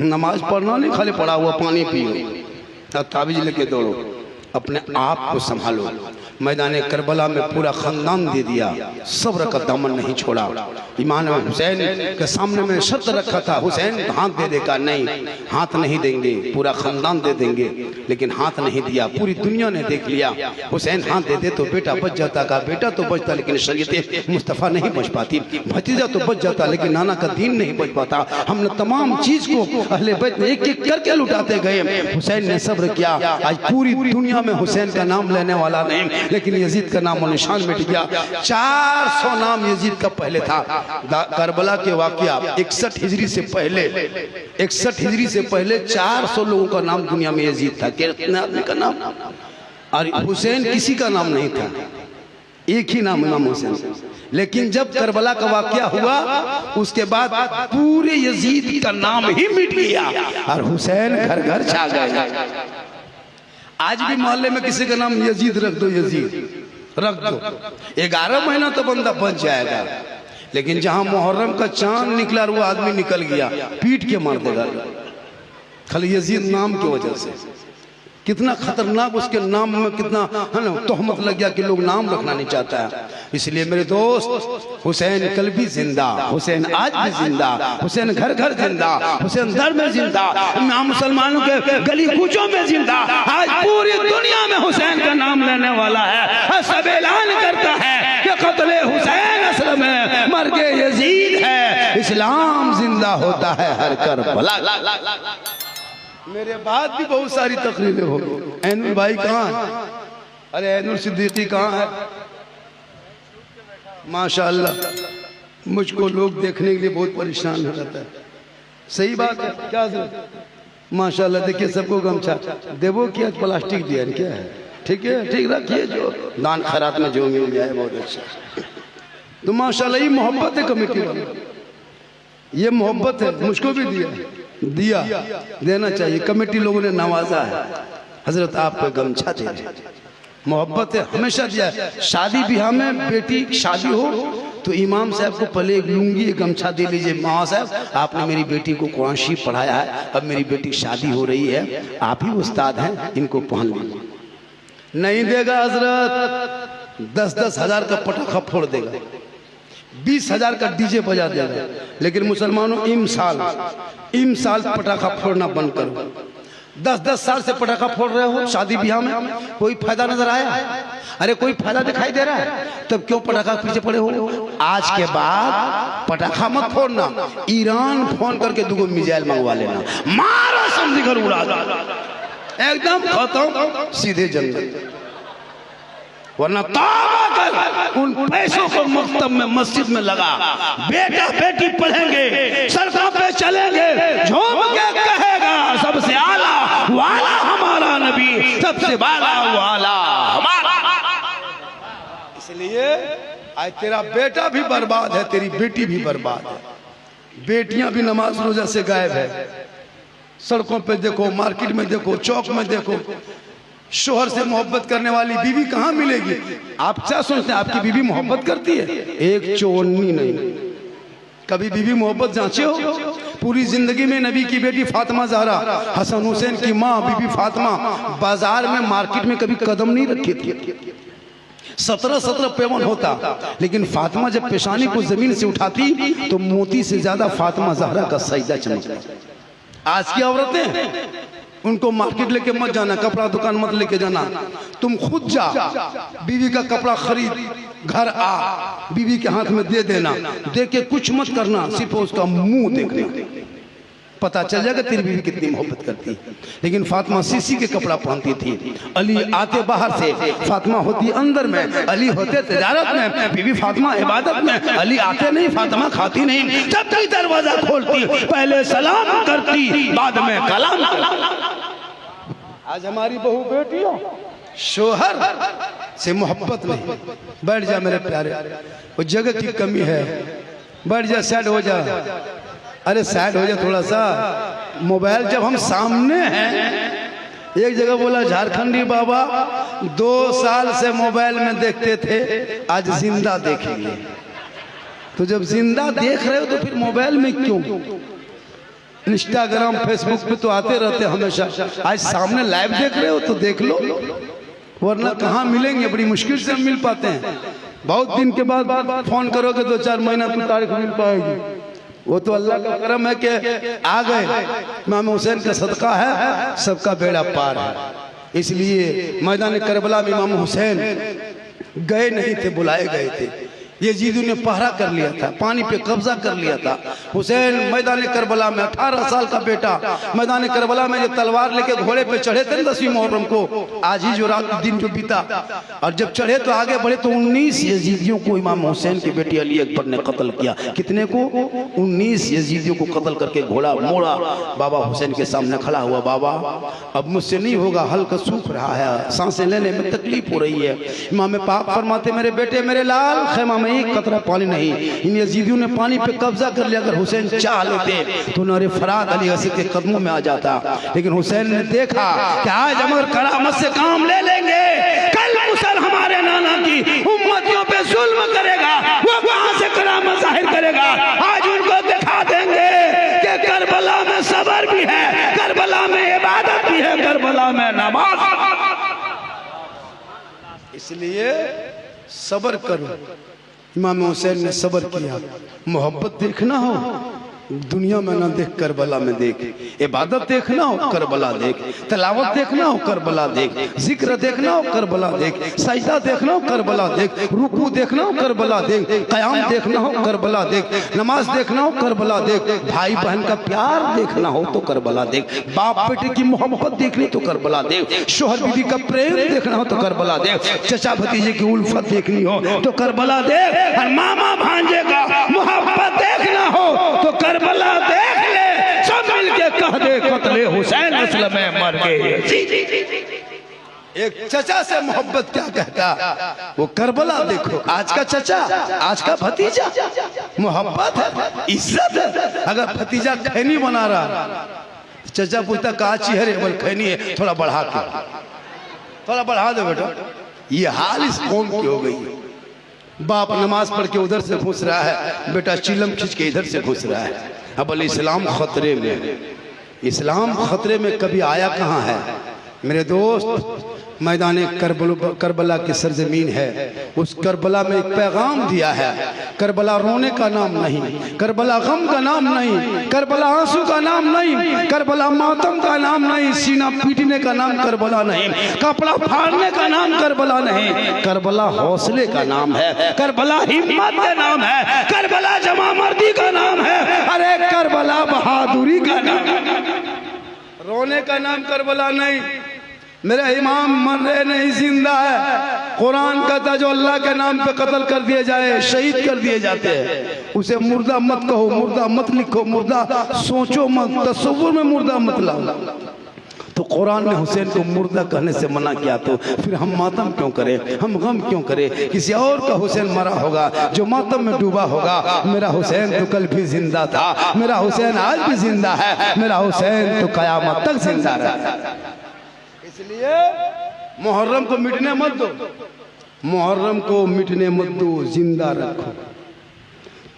नमाज पढ़ना नहीं, खाली पड़ा हुआ पानी पियो, ताबीज लेके दौड़ो। अपने आप को संभालो। मैदान करबला में पूरा खानदान दे दिया, सब्र का दामन नहीं छोड़ा। इमाम हुसैन के सामने में शर्त रखा था, हुसैन हाथ दे देगा, नहीं हाथ नहीं देंगे, पूरा खानदान दे देंगे, लेकिन हाथ नहीं दिया। पूरी दुनिया ने देख लिया, हुसैन हाथ देते तो बेटा बच जाता का, बेटा तो बचता लेकिन शरीयत मुस्तफ़ा नहीं बच पाती, भतीजा तो बच जाता लेकिन नाना का दीन नहीं बच पाता। हमने तमाम चीज को अहले बैत ने एक एक करके लुटाते गए। हुसैन ने सब्र किया। आज पूरी दुनिया में हुसैन का नाम लेने वाला नहीं, लेकिन यजीद का नाम और निशान मिट गया। 400 नाम यजीद का पहले था। करबला के वाकया 61 हिजरी से पहले, 61 हिजरी से पहले 400 लोगों का नाम दुनिया में यजीद था। कितने आदमी का नाम? और हुसैन किसी का नाम नहीं था, एक ही नाम इमाम हुसैन। लेकिन जब करबला का वाकया हुआ उसके बाद पूरे यजीद का नाम ही मिट गया और हुसैन घर घर छा गए। आज भी मोहल्ले में किसी का नाम यजीद रख दो, यजीद रख दो, 11 महीना तो बंदा बच जाएगा। लेकिन जहां मुहर्रम का चांद निकला वो आदमी निकल गया, पीट के मार देगा खाली यजीद नाम की वजह से। कितना खतरनाक उसके नाम में कितना है ना तोहमत लग गया कि लोग नाम रखना नहीं चाहता है। इसलिए मेरे दोस्त, हुसैन कल भी जिंदा, हुसैन आज भी जिंदा, हुसैन घर घर जिंदा, हुसैन दर में जिंदा, मुसलमानों के गली कूचों में जिंदा। आज पूरी दुनिया में हुसैन का नाम लेने वाला है, सब ऐलान करता है कि कत्ले हुसैन असल में मर्गे यजीद है, इस्लाम जिंदा होता है हर करबला। मेरे बाद भी बहुत सारी तकरीरें हो गई। भाई कहाँ अरे ऐनुल सिद्दीकी कहाँ है? माशाअल्लाह, मुझको लोग देखने के लिए बहुत परेशान हो जाता है। सही बात है, क्या माशाअल्लाह। देखिए सबको गमछा देवो क्या प्लास्टिक दिया क्या है? ठीक है, ठीक रखिए, जो दान खैरात में जो मिल जाए बहुत अच्छा। तो माशाअल्लाह ये मोहब्बत है कमेटी वाले, ये मोहब्बत है। मुझको भी दिया देना चाहिए। कमेटी लोगों ने नवाजा है। हजरत आपको गमछा दे रहे, मोहब्बत है, हमेशा दिया है। शादी ब्याह में बेटी शादी हो तो इमाम साहब को पहले एक लुंगी एक गमछा दे लीजिए। माँ साहब आपने मेरी बेटी को कुरान शरीफ पढ़ाया है, अब मेरी बेटी शादी हो रही है, आप ही उस्ताद हैं, इनको पहन लीजिए। नहीं देगा हजरत, 10-10 हजार का पटाखा फोड़ देगा, 20 हजार का डीजे बजा देगा। लेकिन मुसलमानों इम साल पटाखा फोड़ना बंद करो। 10-10 साल से पटाखा फोड़ रहे हो शादी ब्याह में, कोई फायदा नजर आया? अरे कोई फायदा दिखाई दे रहा है? तब क्यों पटाखा पीछे पड़े हो? आज के बाद पटाखा मत फोड़ना, ईरान फोन करके 2 मिसाइल मंगवा लेना, मारा समझी घर उड़ा एकदम खत्म, सीधे जंगल। वरना तौबा कर, उन पैसों को मकतब में मस्जिद में लगा, बेटा बेटी पढ़ेंगे, सड़कों पे चलेंगे, झूम के कहेगा सबसे आला वाला हमारा नबी, सबसे वाला वाला हमारा। इसलिए आज तेरा बेटा भी बर्बाद है, तेरी बेटी भी बर्बाद है, बेटियां भी नमाज रोजा से गायब है। सड़कों पे देखो, मार्केट में देखो, चौक में देखो, शोहर से मोहब्बत करने वाली बीवी कहाँ मिलेगी? आप क्या सोचते हैं आपकी बीवी मोहब्बत करती है? एक चोन्नी नहीं। कभी बीवी मोहब्बत जांचे हो? पूरी जिंदगी में नबी की बेटी फातिमा ज़हरा, हसन हुसैन की माँ बीबी फातिमा बाजार में मार्केट में कभी कदम नहीं रखी थी। 17-17 पेवन होता, लेकिन फातिमा जब पेशानी को जमीन से उठाती तो मोती से ज्यादा फातिमा ज़हरा का सजदा चमकता। आज की औरतें, उनको मार्केट लेके मत जाना, कपड़ा दुकान मत लेके जाना, तुम खुद जा, बीवी का कपड़ा खरीद, घर आ, बीवी के हाथ में दे देना, दे के कुछ मत करना, सिर्फ उसका मुंह देखना, पता चल जाएगा तेरी बीवी कितनी मोहब्बत करती है। लेकिन फातिमा सीसी के कपड़ा पहनती थी। अली आते बाहर से, फातिमा होती अंदर में, अली होते तिजारत में, बीवी फातिमा इबादत में, अली आते नहीं, फातिमा खाती नहीं, जब भी दरवाजा खोलती पहले सलाम करती, बाद में कलाम करती। आज हमारी बहू बेटियों शोहर से मोहब्बत नहीं। बैठ जा मेरे प्यारे, वो जगह की कमी है, बैठ जा, साइड हो जा। अरे साइड हो जा थोड़ा सा, मोबाइल जब हम सामने हैं। एक जगह बोला झारखंडी बाबा 2 साल से मोबाइल में देखते थे, आज जिंदा देखेंगे। तो जब जिंदा देख रहे हो तो फिर मोबाइल में क्यों? इंस्टाग्राम फेसबुक पे तो आते रहते हमेशा, आज सामने लाइव देख रहे हो तो देख लो, वरना कहाँ मिलेंगे? बड़ी मुश्किल से हम मिल पाते हैं। बहुत दिन के बाद फोन करोगे 2-4 महीना तो तारीख मिल पाएगी। वो तो अल्लाह का करम है कि आ गए, इमाम हुसैन का सदका है, सबका बेड़ा पार है। इसलिए मैदान करबला में इमाम हुसैन गए नहीं थे, बुलाए गए थे। यजीदों ने पहरा कर लिया था, पानी पे कब्जा कर लिया था। हुसैन मैदान करबला में 18 साल का बेटा, मैदान करबला में जब तलवार लेके घोड़े पे चढ़े थे 10वीं मुहर्रम को, आज ही जो रात दिन जो बीता, और जब चढ़े तो आगे बढ़े तो 19 यजीदियों को इमाम हुसैन की बेटी अली अकबर ने कत्ल किया। कितने को? 19 यजीदियों को कत्ल करके घोड़ा मोड़ा। बाबा हुसैन के सामने खड़ा हुआ, बाबा अब मुझसे नहीं होगा, हल्का सूख रहा है, सांसें लेने में तकलीफ हो रही है। इमाम पाक फरमाते मेरे बेटे मेरे लाल, खैमा में एक कतरा पानी नहीं। इन यजीदियों ने पानी पे कब्जा कर लिया। अगर हुसैन चाह लेते तो नरे फराद अली हसन के कदमों में आ जाता, लेकिन हुसैन ने देखा कि आज अमर करामत से काम ले लेंगे, कल मुसल हमारे नाना की उम्मतियों पे जुल्म करेगा, वो कहां से करामत जाहिर करेगा? आज उनको दिखा देंगे कि करबला में सबर भी है, करबला में इबादत भी है, करबला में नमाज। इसलिए सबर करो। इमाम हुसैन ने सबर किया। मोहब्बत देखना हो दुनिया में ना देख, करबला में देख। इबादत देखना हो करबला देख, तिलावत देखना हो करबला देख, जिक्र देखना हो करबला देख, सजदा देखना हो करबला देख, रुकू देखना हो करबला देख, क़याम देखना हो करबला देख, नमाज देखना हो करबला देख, भाई बहन का प्यार देखना हो तो करबला देख, बाप बेटे की मोहब्बत देखनी तो करबला देख, शोहर बीवी का प्रेम देखना हो तो करबला देख, चचा भतीजे की उल्फत देखनी हो तो करबला देख, और मामा भांजे का मोहब्बत देखना हो तो करबला देख ले। सब मिलके कह दे कत्ले हुसैन असल में मर गए। एक चचा से मोहब्बत क्या कहता, वो करबला देखो। आज का चचा, आज का भतीजा, मोहब्बत है, इज्जत है। अगर भतीजा खैनी बना रहा, चचा पूछता कहा चेहरे, बोल खैनी है, थोड़ा बढ़ा के, थोड़ा बढ़ा दो बेटा। ये हाल इस कौम की हो गई। बाप नमाज पढ़ के उधर से घुस रहा है, बेटा चिलम खींच के इधर से घुस रहा है। अब बोले इस्लाम खतरे में, इस्लाम खतरे में कभी आया कहाँ है मेरे दोस्त। मैदान करबला की सरजमीन है, उस करबला में एक पैगाम दिया है। करबला रोने का नाम नहीं, करबला गम का नाम नहीं, करबला आंसू का नाम नहीं, करबला मातम का नाम नहीं, सीना पीटने का नाम करबला नहीं, कपड़ा फाड़ने का नाम करबला नहीं, करबला हौसले का नाम है, करबला हिम्मत का नाम है, करबला जमा मर्दी का नाम है, अरे करबला बहादुरी का नाम। रोने का नाम करबला नहीं। मेरा इमाम मर रहे नहीं, जिंदा है। कुरान कहता जो अल्लाह के नाम पे कत्ल कर दिए जाए, शहीद कर दिए जाते हैं, उसे मुर्दा मत कहो, मुर्दा मत लिखो, मुर्दा सोचो मत, तस्वुर में मुर्दा मत लाओ। तो कुरान ने हुसैन को मुर्दा कहने से मना किया, तो फिर हम मातम क्यों करें, हम गम क्यों करें। किसी और का हुसैन मरा होगा जो मातम में डूबा होगा। मेरा हुसैन तो कल भी जिंदा था, मेरा हुसैन आज भी जिंदा है, मेरा हुसैन तो कयामत तक जिंदा रहेगा। इसलिए मुहर्रम को मिटने मत दो, मुहर्रम को मिटने मत दो, जिंदा रखो।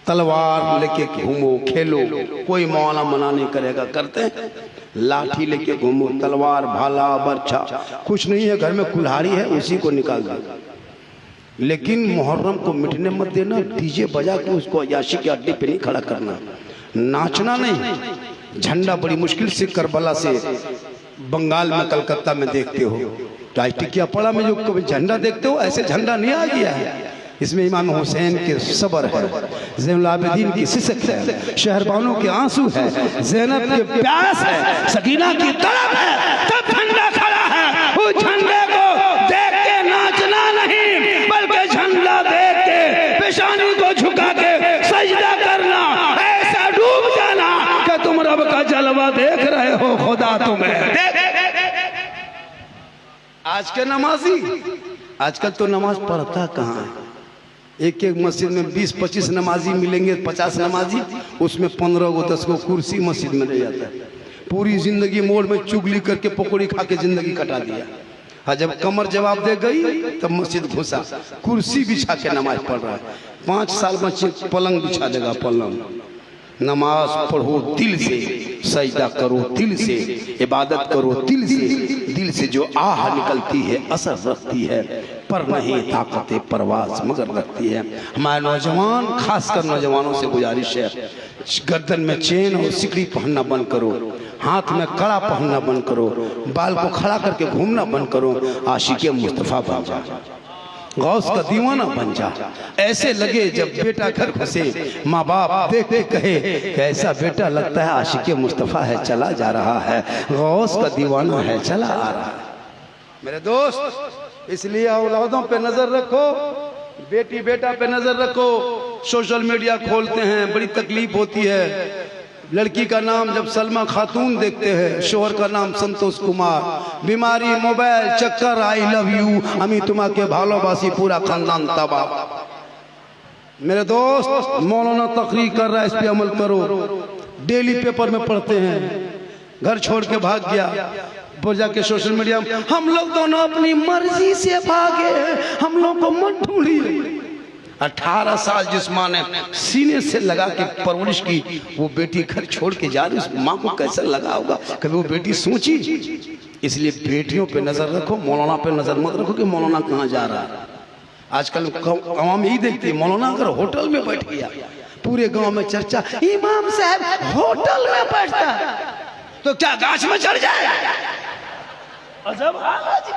तलवार लेके घूमो, खेलो, कोई मौला मना नहीं करेगा। करते हैं लाठी लेके घूमो, तलवार भाला बर्छा कुछ नहीं है, घर में कुल्हाड़ी है उसी को निकाल दो। लेकिन मुहर्रम को मिटने मत देना। डीजे बजा के उसको अयाशी के अड्डे पे नहीं खड़ा करना, नाचना नहीं। झंडा बड़ी मुश्किल से करबला से बंगाल में, कलकत्ता में देखते हो, टिकियापाड़ा में जो कभी झंडा देखते हो, ऐसे झंडा नहीं आ गया है। इसमें इमाम हुसैन के सबर है, ज़ैनुल आबिदीन की सिसक है, शहरबानों के आंसू है, ज़ैनब के प्यास है, सकीना की तड़प है, तब झंडा खड़ा है। उस झंडे को देख के नाचना नहीं, बल्कि झंडा देख के पेशानी को झुका के सजदा करना, ऐसा डूब जाना कि तुम रब का जलवा देख रहे हो, खुदा तुम्हें देख। आज के नमाजी, आजकल तो नमाज पढ़ता कहाँ है। एक एक मस्जिद में 20-25 नमाजी मिलेंगे, 50 नमाजी, उसमें 15 को 10 को कुर्सी मस्जिद में रह जाता है। पूरी जिंदगी मोड़ में चुगली करके पकौड़ी खा के जिंदगी कटा दिया। हाँ, जब कमर जवाब दे गई तब मस्जिद घुसा, कुर्सी बिछा के नमाज पढ़ रहा है। 5 साल बच्चे पलंग बिछा देगा, पलंग। नमाज पढ़ो दिल से, सजदा करो दिल से, इबादत करो दिल से। दिल से जो आह निकलती है असर रखती है, पर नहीं ताकत परवास मगर रखती है। हमारे नौजवान, खासकर नौजवानों से गुजारिश है, गर्दन में चेन और सिकड़ी पहनना बंद करो, हाथ में कड़ा पहनना बंद करो, बाल को खड़ा करके घूमना बंद करो, आशिक़े मुस्तफ़ा बन जा, गौस का दीवाना बन जा। ऐसे लगे जब बेटा घर घुसे, माँ बाप देख के कहे कैसा बेटा लगता है, आशिक़े मुस्तफ़ा है, चला जा रहा है, गौस का दीवाना है, चला आ रहा है। मेरे दोस्त, इसलिए औलादों पे नजर रखो, बेटी बेटा पे नजर रखो। सोशल मीडिया खोलते हैं, बड़ी तकलीफ होती है। लड़की का नाम जब सलमा खातून देखते हैं, शोहर का नाम संतोष कुमार, बीमारी, मोबाइल, चक्कर, आई लव यू, अमी तुम्हारे के भालोबासी, पूरा खानदान तबाह। मेरे दोस्त, मौलाना तकरीर कर रहा है, इस पे अमल करो। डेली पेपर में पढ़ते हैं, घर छोड़ के भाग गया, बोल जाके सोशल मीडिया में हम लोग दोनों अपनी मर्जी से भागे, हम लोग को मत ढूंढिए। 18 साल जिस माँ ने सीने से लगा के परवरिश की, वो बेटी घर छोड़ के जा रही, उस माँ को कैसा लगा होगा, कभी वो बेटी सोची। इसलिए बेटियों पे नजर रखो, मौलाना पे नजर मत रखो कि मौलाना कहाँ जा रहा है। आजकल आवाम यही देखती है, मौलाना अगर होटल में बैठ गया, पूरे गांव में चर्चा, इमाम साहब होटल में बैठता है तो क्या गाछ में चढ़ जाएगा? अजब हाल है जी।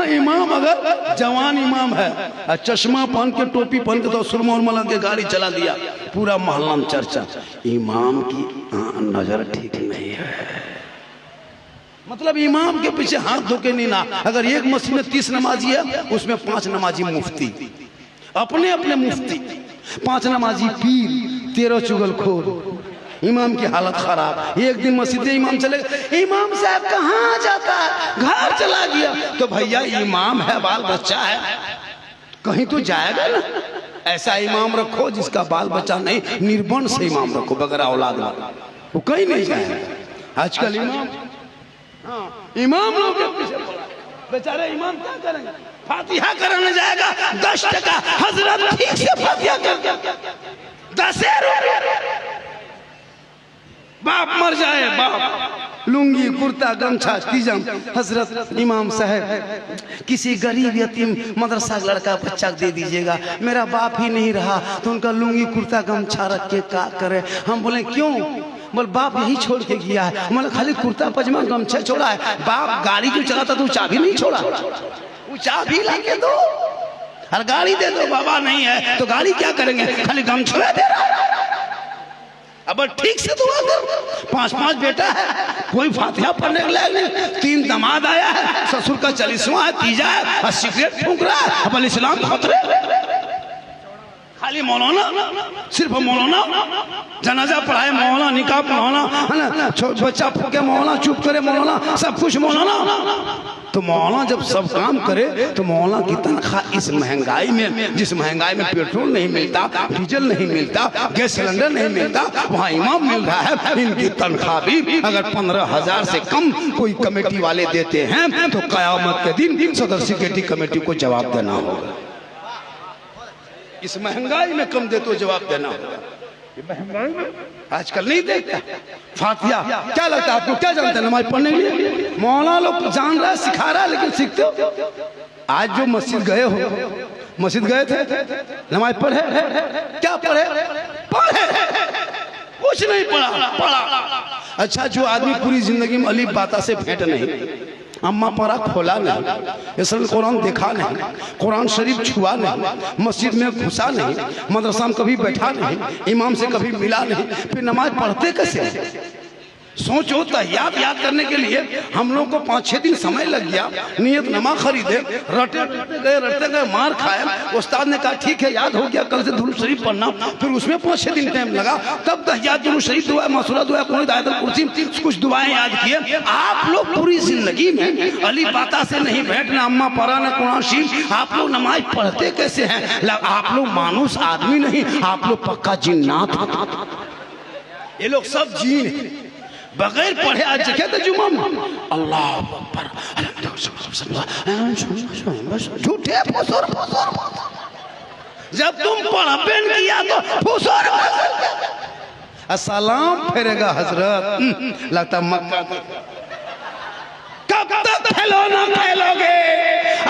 इमाम अगर जवान इमाम है, चश्मा पहन के टोपी पहन के तो सुरमा उरमा लग के गाड़ी चला दिया, पूरा मोहल्ला में चर्चा, इमाम की नजर ठीक नहीं है। मतलब इमाम के पीछे हाथ धो के नहीं ना। अगर एक मस्जिद में 30 नमाजी है, उसमें 5 नमाजी मुफ्ती, अपने अपने मुफ्ती, 5 नमाजी पीर, 13 चुगलखोर। इमाम की हालत खराब। एक दिन मस्जिद इमाम चले गए, इमाम साहब कहाँ जाता है? घर चला गया। तो भैया इमाम है, बाल बच्चा है, कहीं तो जाएगा ना। ऐसा इमाम रखो जिसका बाल बच्चा नहीं, निर्बन से इमाम रखो, बगैर औलाद वाला, वो कहीं नहीं जाएगा। आजकल इमाम लोग के पीछे बेचारे इमाम क्या करेंगे? फातिहा कराने जाएगा 10 टका, हजरत ठीक से फातिहा कर 10 रुपये। बाप मर जाए, बाप लुंगी कुर्ता गमछा तीजम, हजरत इमाम साहब किसी गरीब यतीम मदरसा लड़का बच्चा दे दीजिएगा, मेरा बाप ही नहीं रहा तो उनका लुंगी कुर्ता गमछा रख के क्या करे? हम बोले क्यों? बोल बाप यही छोड़ के गया है। मतलब खाली कुर्ता पजामा गमछा छोड़ा है, बाप गाड़ी क्यों चलाता तो चाबी नहीं छोड़ा? वो चाबी लाके दो और गाड़ी दे दो। बाबा नहीं है तो गाड़ी क्या करेंगे? खाली गमछा दे रहा है। अब ठीक से दुआ कर। 5 बेटा है, कोई फातिहा पढ़ने के लायक नहीं। 3 दामाद आया है, ससुर का 40वां है, तीजा है और सिगरेट फूंक रहा है। अब इस्लाम खतरे, खाली मौलाना, सिर्फ मौलाना, जनाजा पढ़ाए मौलाना, निकाह मौलाना, है ना, बच्चा फूके मौलाना, चुप करे मौलाना, सब कुछ मौलाना। तो मौलाना जब सब काम करे तो मौलाना की तनख्वाह इस महंगाई में, जिस महंगाई में पेट्रोल नहीं मिलता, डीजल नहीं मिलता, गैस सिलेंडर नहीं मिलता, वहाँ इमाम मिल रहा है। इनकी तनख्वाह भी अगर 15,000 से कम कोई कमेटी वाले देते हैं तो कयामत के दिन सदर सिक्योरिटी कमेटी को जवाब देना होगा। इस महंगाई में कम दे तो जवाब देना होगा। महंगाई में आजकल नहीं देखता। फातिहा क्या लगता है आपको? क्या जानते हैं नमाज पढ़ने के लिए? मौलाना लोग जान रहा है, सिखा रहा है, लेकिन सीखते हो? आज जो मस्जिद गए हो, मस्जिद गए थे, नमाज पढ़े? क्या पढ़े? पढ़े कुछ नहीं पढ़ा। अच्छा, जो आदमी पूरी जिंदगी में अलीफ बाता से भेंट नहीं, अम्मा परा खोला नहीं, असल कुरान देखा नहीं, कुरान शरीफ छुआ नहीं, मस्जिद में घुसा नहीं, मदरसा में कभी बैठा नहीं, इमाम से कभी मिला नहीं, फिर नमाज पढ़ते कैसे? सोचो, तहियात याद करने के लिए हम लोग को 5-6 दिन समय लग गया। नियत नमा खरीदे, रटते गए, मार खाए। उस्ताद ने कहा ठीक है याद हो गया, कल से दुरूद शरीफ पढ़ना। फिर उसमें 5-6 दिन टाइम लगा, तब तहियात, दुरूद शरीफ, दुआ, मसूरा दुआ, कुरान, आयतुल कुर्सी, कुछ दुआएं याद किए। आप लोग पूरी जिंदगी में अली बाता से नहीं बैठ, ना अम्मा परा, ना कुरान शरीफ, आप लोग नमाज पढ़ते कैसे हैं? आप लोग मानुस आदमी नहीं, आप लोग पक्का जिन्नात। ये लोग सब जीन बगैर पढ़े आज जगह तो जुम्मा में अल्लाह अकबर, झूठे फुसुर। जब तुम पढ़बे किया तो फुसुर सलाम फेरेगा हजरत, लगता मक्का। कब तक खिलौना खेलोगे?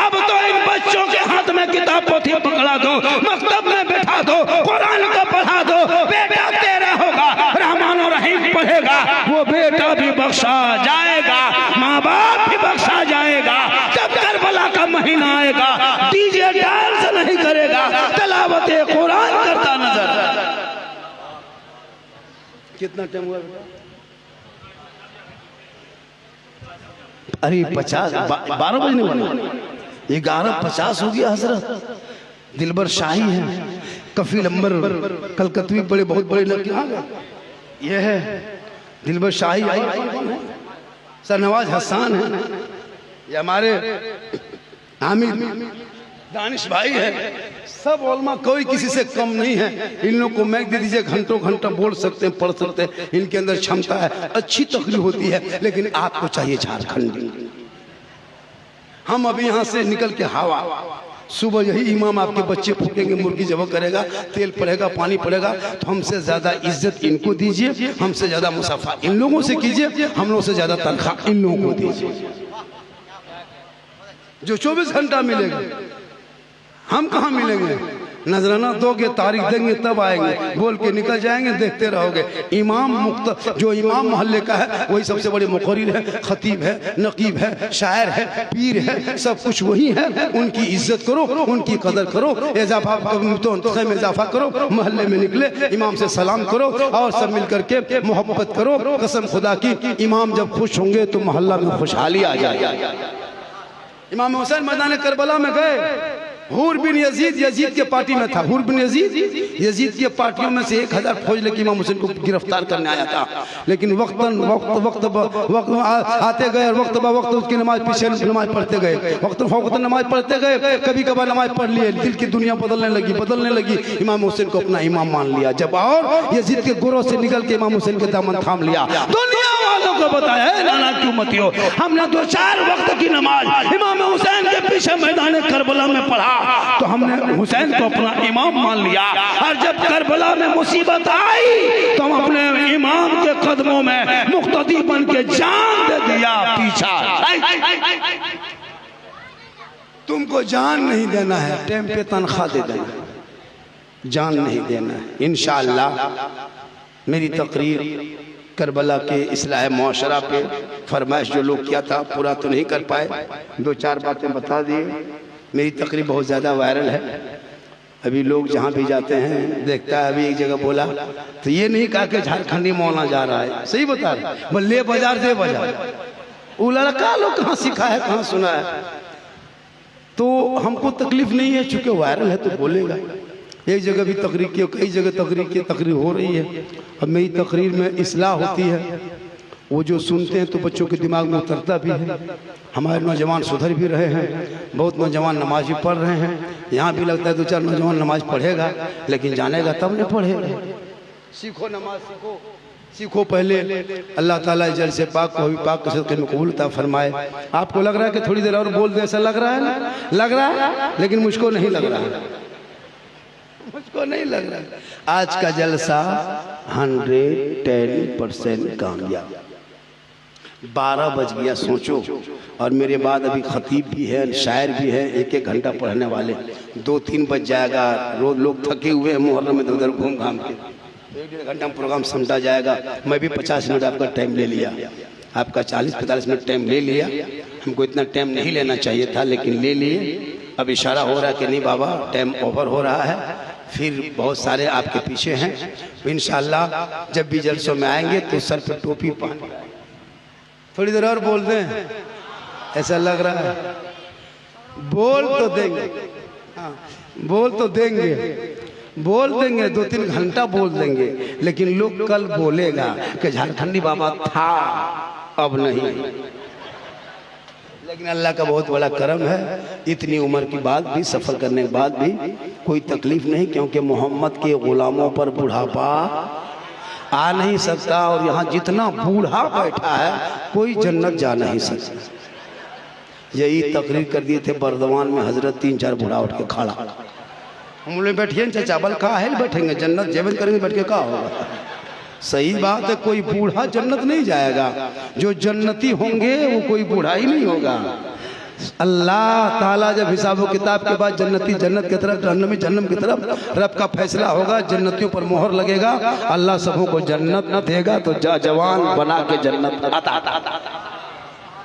अब तो इन बच्चों के हाथ में किताब पोथी पकड़ा दो, मकतब में बैठा दो, कुरान का पढ़ा दो। बेटा तेरा होगा, रहमान और रहीम पढ़ेगा, वो बेटा भी बख्शा जाएगा, माँ बाप भी बख्शा जाएगा। जब करबला का महीना आएगा, डीजे डांस नहीं करेगा, तिलावत कुरान करता नजर। कितना टाइम हुआ बेटा? अरे 12 बजने वाले, 11:50 हो गया हजरत। दिलबर शाही है, कफील अंबर कलकत्वी, बड़े बहुत बड़े लड़के आ गए। ये है दिलबर शाही, सरनवाज हसन है, ये हमारे हामिद दानिश भाई है। सब उलमा कोई किसी से कम नहीं है। इन लोगों को मैक दे दीजिए, घंटों घंटा बोल सकते हैं, पढ़ सकते हैं, इनके अंदर क्षमता है, अच्छी तकरीर होती है। लेकिन आपको चाहिए झारखंड। हम अभी यहाँ से निकल के हवा, सुबह यही इमाम आपके बच्चे फूकेंगे, मुर्गी जब करेगा, तेल पड़ेगा, पानी पड़ेगा, तो हमसे ज्यादा इज्जत इनको दीजिए, हमसे ज्यादा मुसाफा इन लोगों से कीजिए, हम लोगों से ज्यादा तनख्वाह इन लोगों को दीजिए। जो 24 घंटा मिलेगा, हम कहाँ मिलेंगे? नजराना दोगे, तारीख देंगे, तब आएंगे, बोल के निकल जाएंगे, देखते रहोगे। इमाम मुक्त जो इमाम मोहल्ले का है वही सबसे बड़े मुक़र्रिर है, खतीब है, नकीब है, शायर है, पीर है, सब कुछ वही है। उनकी इज्जत करो, उनकी कदर करो, इजाफा तो में इजाफा करो, मोहल्ले में निकले इमाम से सलाम करो और सब मिल करके मोहब्बत करो। कसम खुदा की, इमाम जब खुश होंगे तो मोहल्ला में खुशहाली आ जाएगी। इमाम हुसैन मैदान करबला में गए, हुर बिन यजीद, यजीद के पार्टी में था। हुर बिन यजीद, यजीद की पार्टियों में से 1000 फौज लेके इमाम हुसैन को गिरफ्तार करने आया था। लेकिन वक्त आते गए और वक्त उसकी नमाज पीछे नमाज पढ़ते गए, वक्त नमाज पढ़ते गए। कभी कभार नमाज पढ़ लिए, दिल की दुनिया बदलने लगी। इमाम हुसैन को अपना इमाम मान लिया। जब और यजीद के गुरों से निकल के इमाम हुसैन के दामन थाम लिया। दुनिया वालों को बताया, नाना क्यों मत हो, हमने 2-4 वक्त की नमाज इमाम हुसैन के पीछे मैदान करबला में पढ़ा तो हमने हुसैन को अपना इमाम मान लिया। और जब करबला में मुसीबत आई तो हम अपने इमाम के कदमों में मुक्तदी बन के जान दे दिया पीछा। तुमको जान नहीं देना है, टाइम पे तनख्वाह दे देना, जान नहीं देना है। इंशाअल्लाह मेरी तकरीर करबला के इस्लाह मुआशरा पे फरमाइश जो लोग किया था पूरा तो नहीं कर पाए, 2-4 बातें बता दिए। मेरी तकरीर बहुत ज़्यादा वायरल है, अभी लोग जहाँ भी जाते हैं देखता है। अभी एक जगह बोला तो ये नहीं कहा कि झारखंडी मौलाना जा रहा है, सही बता रहे, बोल ले बाजार दे बाजार। वो लड़का लोग कहाँ सीखा है, कहाँ सुना है। तो हमको तकलीफ नहीं है, चूँकि वायरल है तो बोलेगा। एक जगह भी तकरीर की, कई जगह तकरीर हो रही है। अब मेरी तकरीर में इस्लाह होती है, वो जो सुनते हैं तो बच्चों के दिमाग में उतरता भी है। हमारे नौजवान सुधर भी रहे हैं, बहुत नौजवान नमाज भी पढ़ रहे हैं। यहाँ भी लगता है 2-4 नौजवान नमाज पढ़ेगा, लेकिन जानेगा तब नहीं पढ़ेगा। सीखो, नमाज सीखो पहले। अल्लाह ताला जल से पाक को भी पाक के सदक़े में कबूल अता फरमाए। आपको लग रहा है कि थोड़ी देर और बोल दे, ऐसा लग रहा है ना? लग रहा है, लेकिन मुझको नहीं लग रहा है, मुझको नहीं लग रहा है। आज का जलसा 110% कामयाब। 12 बज गया, सोचो। और मेरे बाद अभी खतीब भी है, शायर भी है, 1-1 घंटा पढ़ने वाले। 2-3 बज जाएगा। रोज लोग थके हुए हैं मुहर्रम में, इधर घूम घाम के 1-1.5 घंटा में प्रोग्राम समझा जाएगा। मैं भी 50 मिनट आपका टाइम ले लिया, आपका 40-45 मिनट टाइम ले लिया। हमको इतना टाइम नहीं लेना चाहिए था, लेकिन ले लिए। अब इशारा हो रहा है कि नहीं बाबा टाइम ओवर हो रहा है। फिर बहुत सारे आपके पीछे हैं, इंशाअल्लाह जब भी जलसों में आएंगे तो सर पे टोपी पहन, थोड़ी देर और बोल दें, ऐसा लग रहा है। बोल तो देंगे, हाँ बोल तो देंगे, बोल देंगे, 2-3 घंटा बोल देंगे। लेकिन लोग कल बोलेगा कि झारखंडी बाबा था, अब नहीं। लेकिन अल्लाह का बहुत बड़ा करम है, इतनी उम्र की बाद भी, सफ़र करने के बाद भी कोई तकलीफ नहीं, क्योंकि मोहम्मद के गुलामों पर बुढ़ापा आ नहीं सकता। और यहाँ जितना बूढ़ा बैठा है कोई जन्नत जा नहीं सकता। यही तकरीर कर दिए थे बर्दवान में हजरत, 3-4 बूढ़ा उठ के खड़ा। हम लोग बैठिए चाचा, बल कहा है बैठेंगे, जन्नत जेबन करेंगे, बैठ के कहा होगा। सही बात है, कोई बूढ़ा जन्नत नहीं जाएगा। जो जन्नती होंगे वो कोई बूढ़ा ही नहीं होगा। अल्लाह ताला जब हिसाब किताब के बाद जन्नती जन्नत की तरफ, जहन्नमी जहन्नम की तरफ, रब का फैसला होगा, जन्नतियों पर मोहर लगेगा, अल्लाह सबों को जन्नत न देगा। तो जवान बना के जन्नत अता।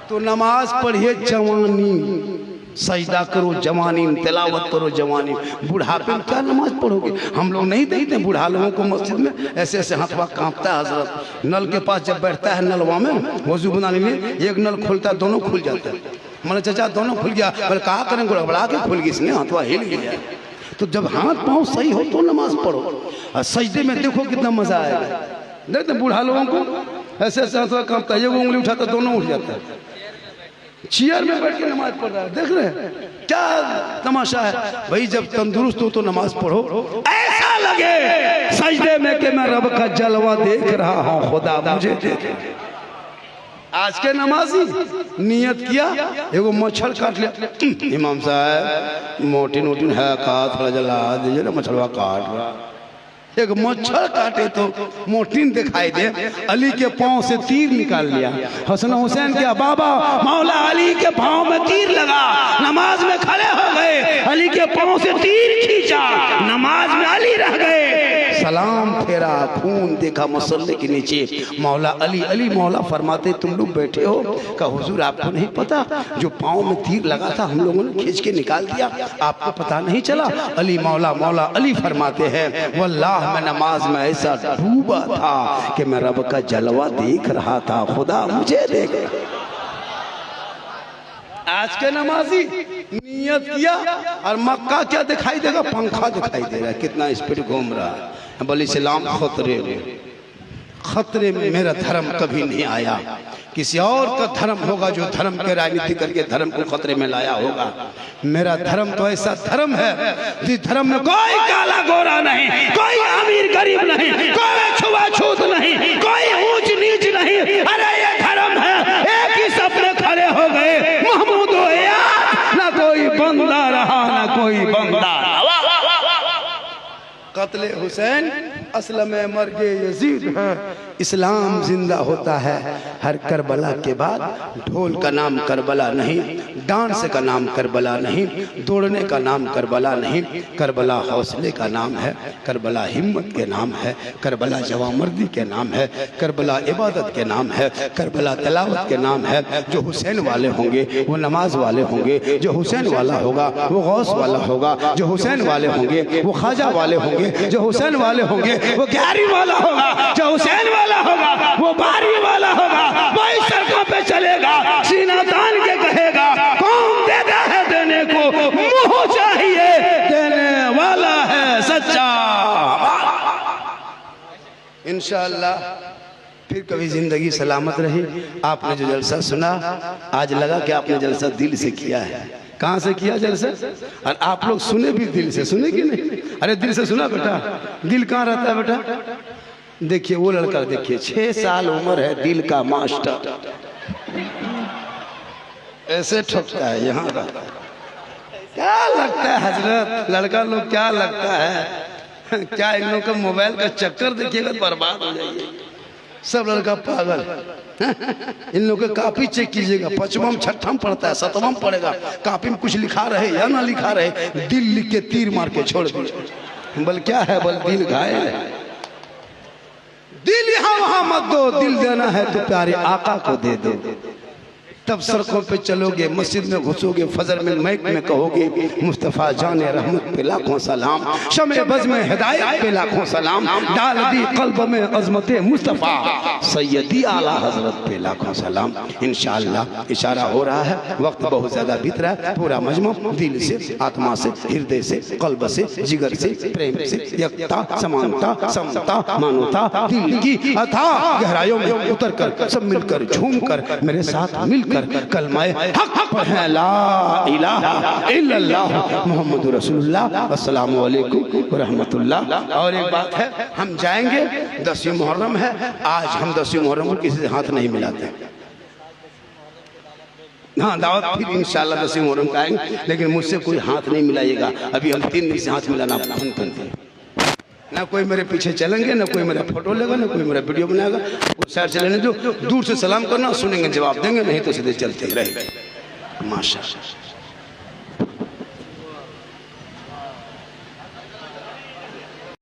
तो नमाज पढ़िए जवानी, सजदा करो जवानी, तिलावत करो जवानी। बुढ़ापे में क्या नमाज पढ़ोगे? हम लोग नहीं देखते बुढ़ा लोगों को मस्जिद में ऐसे ऐसे हाथवा कांपता है। हजरत नल के पास जब बैठता है, नलवा में वजू बनाने में, एक नल खुलता है, दोनों खुल जाते हैं। मैंने चाचा दोनों खुल गया, बोले कहा करें, गड़बड़ा के खुल गई, इसने हाथवा हिल गया। तो जब हाथ पाँव सही हो तो नमाज पढ़ो। और सजदे में देखो कितना मजा आएगा। देखते बूढ़ा लोगों को ऐसे ऐसे हाथवा कांपता है, एक उंगली उठाता दोनों उठ जाता है। चेयर में बैठ के नमाज पढ़ रहा है, देख रहे हैं क्या तमाशा है भाई। जब तंदुरुस्त हो तो नमाज पढ़ो, ऐसा लगे सजदे में कि मैं रब का जलवा देख रहा हूँ, खुदा मुझे देखे। आज के नमाजी नियत किया, एगो मच्छर काट लिया, इमाम साहब मोटी नोटी है का, थोड़ा जला दीजिए ना, मच्छरवा काट रहा। एक मच्छर काटे तो मोटिन दिखाई दे। अली के पांव से तीर निकाल लिया। हसन हुसैन क्या बाबा, मौला अली के पांव में तीर लगा, नमाज में खड़े हो गए, अली के पांव से तीर खींचा, नमाज में अली रह गए। सलाम फेरा, खून देखा मसल्ले के नीचे। मौला अली, अली मौला फरमाते तुम लोग बैठे हो? कहा हुजूर आपको नहीं पता, जो पांव में तीर लगा था हम लोगों ने खींच के निकाल दिया, आपको पता नहीं चला? अली मौला, मौला अली फरमाते हैं वल्लाह मैं नमाज में ऐसा डूबा था कि मैं रब का जलवा देख रहा था, खुदा मुझे देख रहा। आज के नमाजी नियत किया और मक्का क्या दिखाई देगा? पंखा दिखाई दे रहा है, कितना स्पीड घूम रहा है। बोले सलाम खतरे में, खतरे में मेरा धर्म कभी नहीं आया। किसी और का धर्म होगा जो धर्म के राजनीति करके धर्म को खतरे में लाया होगा। मेरा धर्म तो ऐसा धर्म है जिस धर्म में कोई काला गोरा नहीं, कोई अमीर गरीब नहीं, कोई छुआछूत नहीं, कोई ऊंच नीच नहीं। अरे ये धर्म है, एक ही सपने खड़े हो गए महमूद हो यार, ना कोई बंदा रहा ना कोई बंदा। कत्ले हुसैन असलम मर्ग यजीद है। इस्लाम जिंदा होता है हर करबला के बाद। ढोल का नाम करबला नहीं, डांस का नाम करबला नहीं, दौड़ने का नाम करबला नहीं। करबला हौसले का नाम है, करबला हिम्मत के नाम है, करबला जवामर्दी के नाम है, करबला इबादत के नाम है, करबला तलावत के नाम है। जो हुसैन वाले होंगे वो नमाज वाले होंगे, जो हुसैन वाला होगा वो गौस वाला होगा, जो हुसैन वाले होंगे वो ख्वाजा वाले होंगे, जो हुसैन वाले होंगे वो ग्यारह वाला होगा, जो हुसैन वाला होगा वो 12 वाला होगा। वही सड़कों पे चलेगा, सीना तान के कहेगा कौन देता है देने को, मुंह चाहिए देने वाला है सच्चा। इंशाअल्लाह फिर कभी जिंदगी सलामत रही। आपने जो जलसा सुना आज लगा कि आपने जलसा दिल से किया है। कहाँ से किया जलसा? और आप लोग सुने भी दिल से, सुने कि नहीं? अरे दिल से सुना बेटा? दिल कहाँ रहता है बेटा? देखिए वो लड़का, देखिए 6 साल उम्र है, दिल का मास्टर ऐसे ठोकता है, यहाँ रहता है। क्या लगता है हजरत, लड़का लोग क्या लगता है? क्या इन लोगों का मोबाइल का चक्कर देखिएगा बर्बाद हो जाएगी। सब लड़का पागल। इन लोगों का कापी चेक कीजिएगा, 5वां 6वां पढ़ता है, 7वां पढ़ेगा, कापी में कुछ लिखा रहे या ना लिखा रहे, दिल लिख के तीर मार के छोड़ दिए। बल क्या है? बल दिल घायल है। दिल यहाँ वहां मत दो, दिल देना है तो प्यारे आका को दे दो। तब सड़कों पे चलोगे, मस्जिद में घुसोगे, फजर में मैक में कहोगे मुस्तफ़ा जाने रहमत पे लाखों सलाम, शमे बज़ में हिदायत पे लाखों सलाम, डाल दी कल्ब में अज़मत मुस्तफ़ा सैयदी आला हजरत पे लाखों सलाम। इंशाअल्लाह इशारा हो रहा है, वक्त बहुत ज्यादा बीत रहा है। पूरा मजमू दिल से, आत्मा से, हृदय से, कल्ब से, जिगर से, प्रेम से, एकता, समानता, समता, मानवता, दिल की अथाह गहराइयों में उतर कर सब मिलकर झूम कर मेरे साथ मिलकर कलमाए हक पढ़ें, ला इलाहा इल्लल्लाह मुहम्मदुर रसूलुल्लाह, अस्सलामु अलैकुम व रहमतुल्लाह। और एक बात है, हम जाएंगे, 10वीं मुहर्रम है आज, हम 10वीं मुहर्रम को किसी से हाथ नहीं मिलाते। हाँ दावत फिर इंशाअल्लाह 10वीं मुहर्रम का आएंगे, लेकिन मुझसे कोई हाथ नहीं मिलाइएगा। अभी हम 3 दिन से हाथ मिलाना बंद कर दिए। ना कोई मेरे पीछे चलेंगे, ना कोई मेरा फोटो लेगा, ना कोई मेरा वीडियो बनाएगा। साइड से लेने दो, दूर से सलाम करना, सुनेंगे जवाब देंगे, नहीं तो सीधे चलते रहेंगे। माशाअल्लाह।